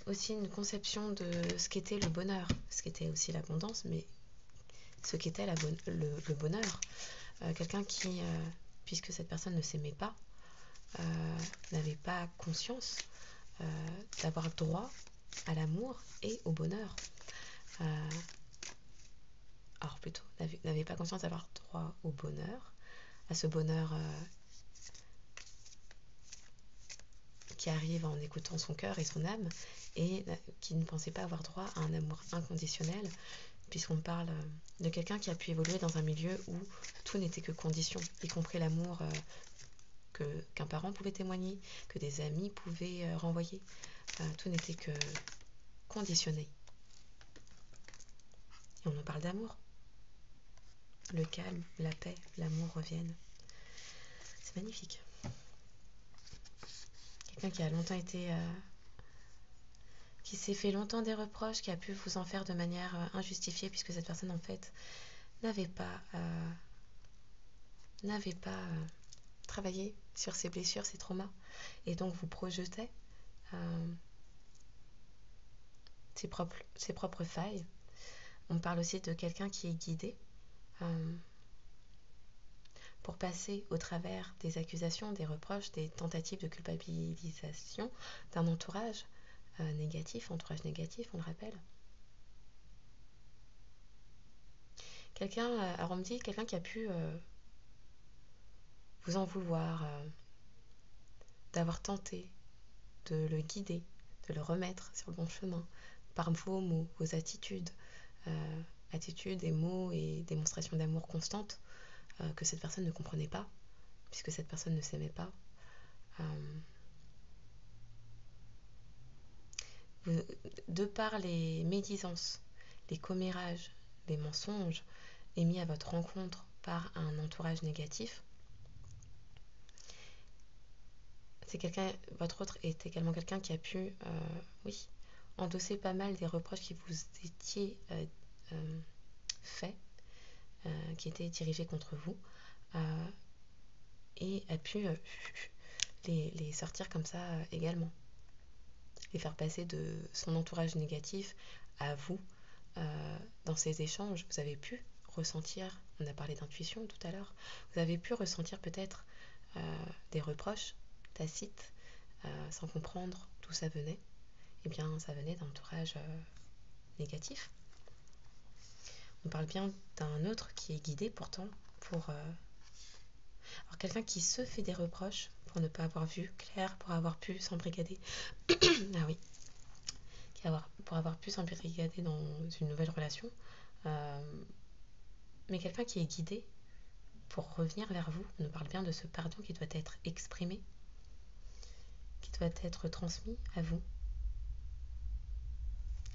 Aussi une conception de ce qu'était le bonheur, ce qu'était aussi l'abondance, mais ce qu'était le bonheur. Quelqu'un qui, puisque cette personne ne s'aimait pas, n'avait pas conscience d'avoir droit à l'amour et au bonheur. Alors plutôt, n'avait pas conscience d'avoir droit au bonheur, à ce bonheur qui arrive en écoutant son cœur et son âme, et qui ne pensait pas avoir droit à un amour inconditionnel, puisqu'on parle de quelqu'un qui a pu évoluer dans un milieu où tout n'était que condition, y compris l'amour qu'un parent pouvait témoigner, que des amis pouvaient renvoyer. Tout n'était que conditionné. Et on en parle d'amour. Le calme, la paix, l'amour reviennent. C'est magnifique. Quelqu'un qui a longtemps été... qui s'est fait longtemps des reproches, qui a pu vous en faire de manière injustifiée, puisque cette personne, en fait, n'avait pas travaillé sur ses blessures, ses traumas, et donc vous projetait ses propres failles. On parle aussi de quelqu'un qui est guidé pour passer au travers des accusations, des reproches, des tentatives de culpabilisation d'un entourage négatif, on le rappelle. Alors on me dit quelqu'un qui a pu vous en vouloir, d'avoir tenté de le guider, de le remettre sur le bon chemin, par vos mots, vos attitudes, attitudes et mots et démonstrations d'amour constantes que cette personne ne comprenait pas, puisque cette personne ne s'aimait pas. De par les médisances, les commérages, les mensonges émis à votre rencontre par un entourage négatif, votre autre est également quelqu'un qui a pu, endosser pas mal des reproches qui vous étaient faits, qui étaient dirigés contre vous, et a pu les sortir comme ça également. Les faire passer de son entourage négatif à vous. Dans ces échanges, vous avez pu ressentir, on a parlé d'intuition tout à l'heure, vous avez pu ressentir peut-être des reproches tacites, sans comprendre d'où ça venait. Eh bien, ça venait d'un entourage négatif. On parle bien d'un autre qui est guidé pourtant pour... Alors, quelqu'un qui se fait des reproches pour ne pas avoir vu clair, pour avoir pu s'embrigader. Ah oui. Pour avoir pu s'embrigader dans une nouvelle relation. Mais quelqu'un qui est guidé pour revenir vers vous. On nous parle bien de ce pardon qui doit être exprimé, qui doit être transmis à vous.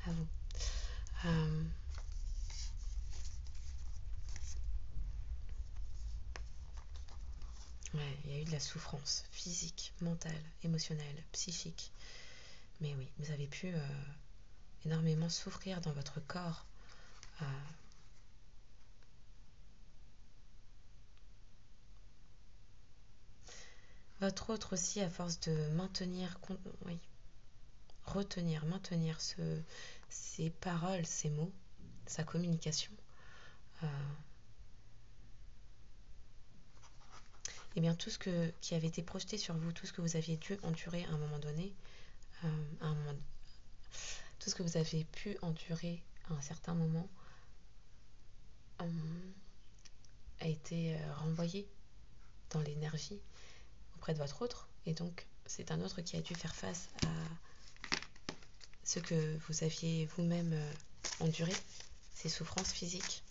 À vous. Ouais, il y a eu de la souffrance physique, mentale, émotionnelle, psychique. Mais oui, vous avez pu énormément souffrir dans votre corps. Votre autre aussi, à force de maintenir ces paroles, ces mots, sa communication, et bien tout ce qui avait été projeté sur vous, tout ce que vous aviez dû endurer à un moment donné, tout ce que vous avez pu endurer à un certain moment a été renvoyé dans l'énergie auprès de votre autre, et donc c'est un autre qui a dû faire face à ce que vous aviez vous-même enduré, ces souffrances physiques.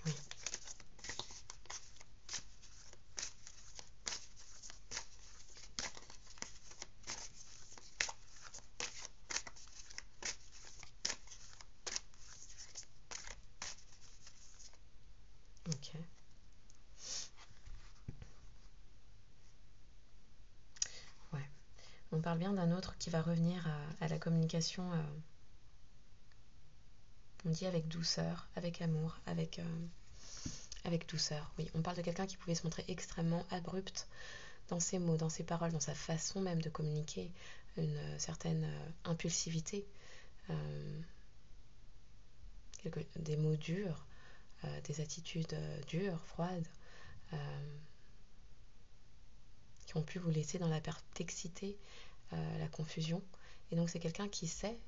Oui. Ok. Ouais. On parle bien d'un autre qui va revenir à la communication, on dit avec douceur, avec amour, avec douceur. Oui, on parle de quelqu'un qui pouvait se montrer extrêmement abrupt dans ses mots, dans ses paroles, dans sa façon même de communiquer, une certaine impulsivité, des mots durs, des attitudes dures, froides, qui ont pu vous laisser dans la perplexité, la confusion. Et donc c'est quelqu'un qui sait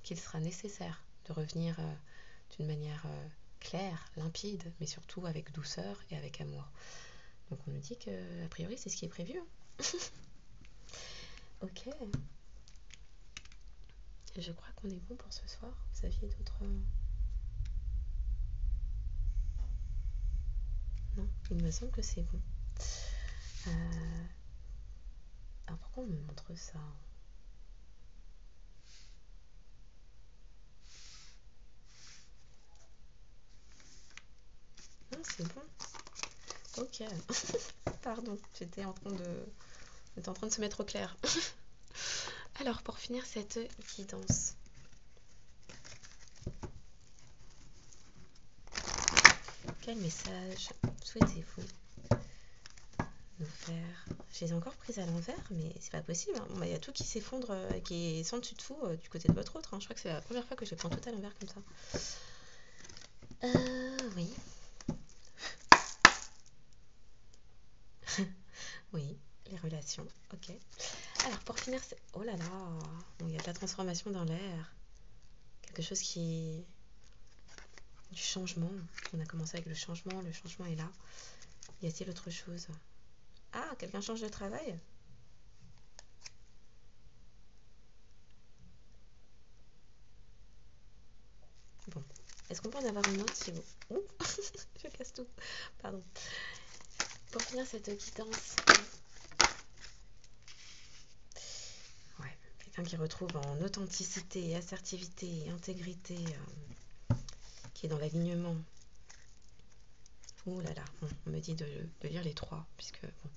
qu'il sera nécessaire de revenir d'une manière claire, limpide, mais surtout avec douceur et avec amour. Donc on nous dit que, a priori, c'est ce qui est prévu. Ok. Je crois qu'on est bon pour ce soir. Vous aviez d'autres... Non, il me semble que c'est bon. Alors pourquoi on me montre ça? Non, c'est bon. Ok. Pardon, j'étais en train de se mettre au clair. Alors, pour finir cette guidance, quel message souhaitez-vous nous faire? Je les ai encore prises à l'envers, mais c'est pas possible. Hein. Bon, y a tout qui s'effondre, qui est sans dessus dessous du côté de votre autre. Hein. Je crois que c'est la première fois que je les prends tout à l'envers comme ça. Oui. Oui, les relations, ok. Alors, pour finir, c'est... Oh là là, bon, y a de la transformation dans l'air. Quelque chose qui... Du changement. On a commencé avec le changement est là. Y a-t-il autre chose? Ah, quelqu'un change de travail? Bon. Est-ce qu'on peut en avoir une autre si vous... Ouh, je casse tout. Pardon. Pour finir cette guidance... Ouais, quelqu'un qui retrouve en authenticité, assertivité, intégrité, qui est dans l'alignement. Ouh là là, bon, on me dit de lire les trois, puisque... Bon.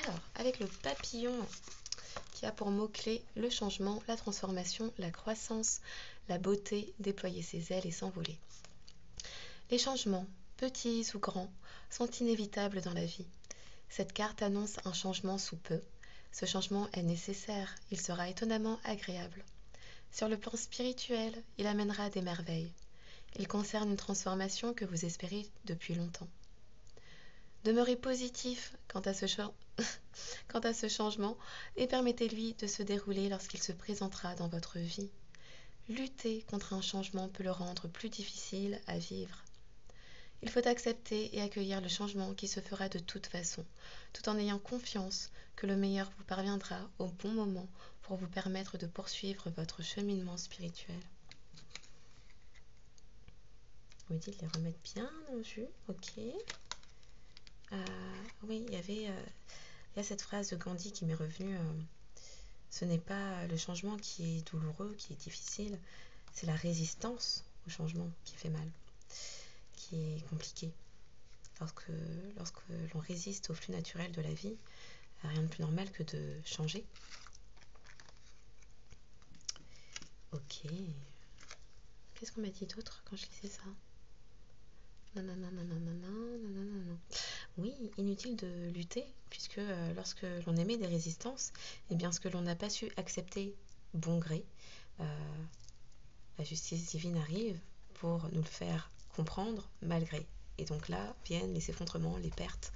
Alors, avec le papillon qui a pour mots-clés le changement, la transformation, la croissance, la beauté, déployer ses ailes et s'envoler. Les changements, petits ou grands, sont inévitables dans la vie. Cette carte annonce un changement sous peu. Ce changement est nécessaire, il sera étonnamment agréable. Sur le plan spirituel, il amènera des merveilles. Il concerne une transformation que vous espérez depuis longtemps. Demeurez positif quant à ce changement et permettez-lui de se dérouler lorsqu'il se présentera dans votre vie. Lutter contre un changement peut le rendre plus difficile à vivre. Il faut accepter et accueillir le changement qui se fera de toute façon, tout en ayant confiance que le meilleur vous parviendra au bon moment pour vous permettre de poursuivre votre cheminement spirituel. On me dit de les remettre bien dans le jus, ok. Oui, il y a cette phrase de Gandhi qui m'est revenue. Ce n'est pas le changement qui est douloureux, qui est difficile, c'est la résistance au changement qui fait mal, qui est compliqué. Lorsque l'on résiste au flux naturel de la vie, rien de plus normal que de changer. Ok. Qu'est-ce qu'on m'a dit d'autre quand je lisais ça? Non. Oui, inutile de lutter, puisque lorsque l'on émet des résistances, eh bien ce que l'on n'a pas su accepter bon gré, la justice divine arrive pour nous le faire comprendre malgré. Et donc là viennent les effondrements, les pertes,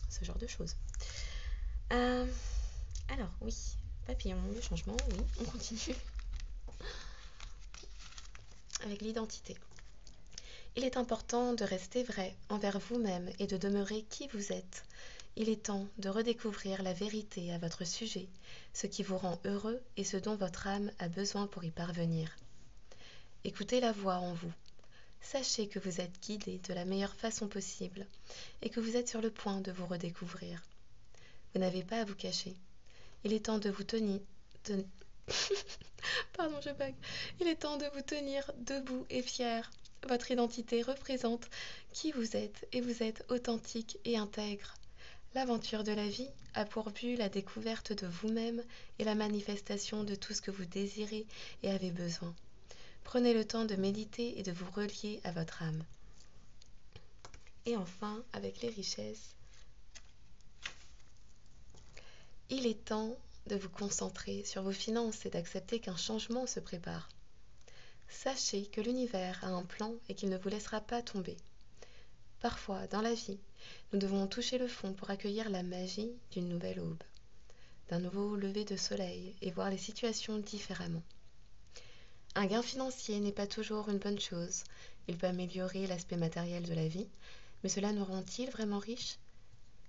ce genre de choses. Euh, alors, oui, papillon, le changement, oui, on continue avec l'identité. Il est important de rester vrai envers vous-même et de demeurer qui vous êtes. Il est temps de redécouvrir la vérité à votre sujet, ce qui vous rend heureux et ce dont votre âme a besoin pour y parvenir. Écoutez la voix en vous. Sachez que vous êtes guidé de la meilleure façon possible et que vous êtes sur le point de vous redécouvrir. Vous n'avez pas à vous cacher. Il est temps de vous tenir... Pardon, je bug. Il est temps de vous tenir debout et fier. Votre identité représente qui vous êtes et vous êtes authentique et intègre. L'aventure de la vie a pour but la découverte de vous-même et la manifestation de tout ce que vous désirez et avez besoin. Prenez le temps de méditer et de vous relier à votre âme. Et enfin, avec les richesses, il est temps de vous concentrer sur vos finances et d'accepter qu'un changement se prépare. Sachez que l'univers a un plan et qu'il ne vous laissera pas tomber. Parfois, dans la vie, nous devons toucher le fond pour accueillir la magie d'une nouvelle aube, d'un nouveau lever de soleil et voir les situations différemment. Un gain financier n'est pas toujours une bonne chose. Il peut améliorer l'aspect matériel de la vie, mais cela nous rend-il vraiment riches?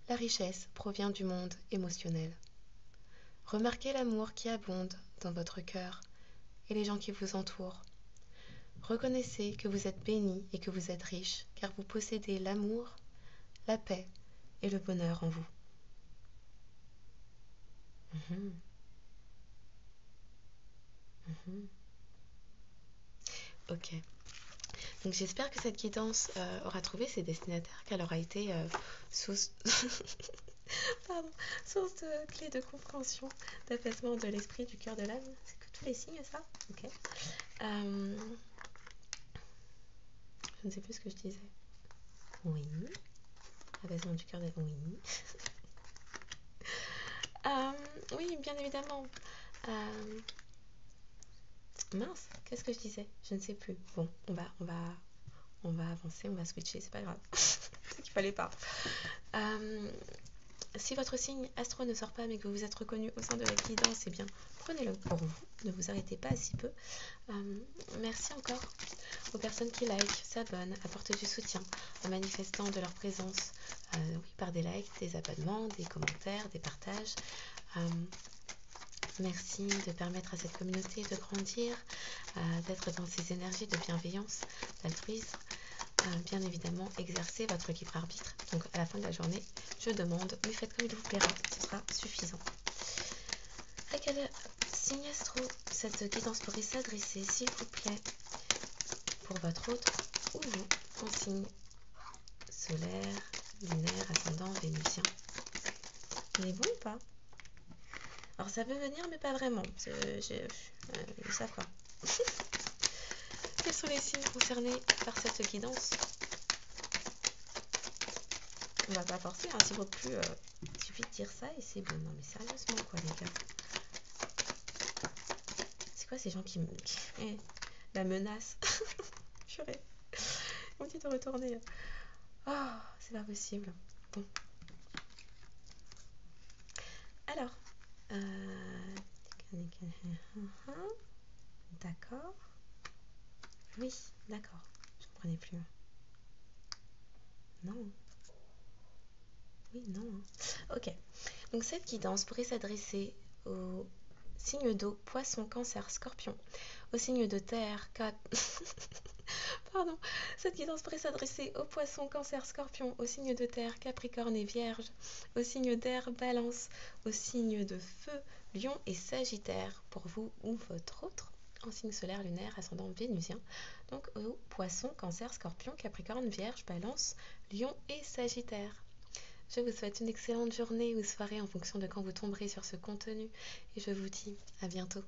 La richesse provient du monde émotionnel. Remarquez l'amour qui abonde dans votre cœur et les gens qui vous entourent. Reconnaissez que vous êtes béni et que vous êtes riche, car vous possédez l'amour, la paix et le bonheur en vous. Mhm. Mhm. Ok. Donc j'espère que cette guidance aura trouvé ses destinataires, qu'elle aura été source... Pardon, source de clé de compréhension, d'apaisement de l'esprit, du cœur, de l'âme. C'est que tous les signes, ça? Ok. Je ne sais plus ce que je disais. Oui. Apaisement du cœur, de... oui. Oui, bien évidemment. Mince, qu'est-ce que je disais? Je ne sais plus. Bon, on va avancer, on va switcher, c'est pas grave. C'est qu'il fallait pas. Si votre signe astro ne sort pas mais que vous êtes reconnu au sein de la guidance, eh bien prenez-le pour vous. Ne vous arrêtez pas à si peu. Merci encore aux personnes qui likent, s'abonnent, apportent du soutien en manifestant de leur présence oui, par des likes, des abonnements, des commentaires, des partages. Merci de permettre à cette communauté de grandir, d'être dans ces énergies de bienveillance, d'altruisme. Bien évidemment, exercez votre libre arbitre. Donc à la fin de la journée, je demande, mais faites comme il vous plaira, ce sera suffisant. À quel signe astro cette guidance pourrait s'adresser, s'il vous plaît, pour votre autre ou vous, en signe solaire, lunaire, ascendant, vénusien? Il est bon ou pas? Alors ça peut venir, mais pas vraiment. Ils savent pas. Quels sont les signes concernés par cette guidance? On va pas forcer, hein, s'il faut plus, il suffit de dire ça et c'est bon. Non mais sérieusement quoi les gars. C'est quoi ces gens qui me... la menace? Purée. On dit de retourner. Oh, c'est pas possible. Bon. Alors. D'accord. Oui, d'accord. Je comprenais plus. Non. Oui, non. Ok. Donc cette guidance pourrait s'adresser aux signes d'eau, poisson, cancer, scorpion, aux signes de terre, Pardon. Cette guidance pourrait s'adresser aux poissons, cancer, scorpion, aux signes de terre, capricorne et vierge, aux signes d'air, balance, aux signes de feu, lion et sagittaire, pour vous ou votre autre, en signe solaire, lunaire, ascendant vénusien. Donc aux poissons, cancer, scorpion, capricorne, vierge, balance, lion et sagittaire. Je vous souhaite une excellente journée ou soirée en fonction de quand vous tomberez sur ce contenu et je vous dis à bientôt.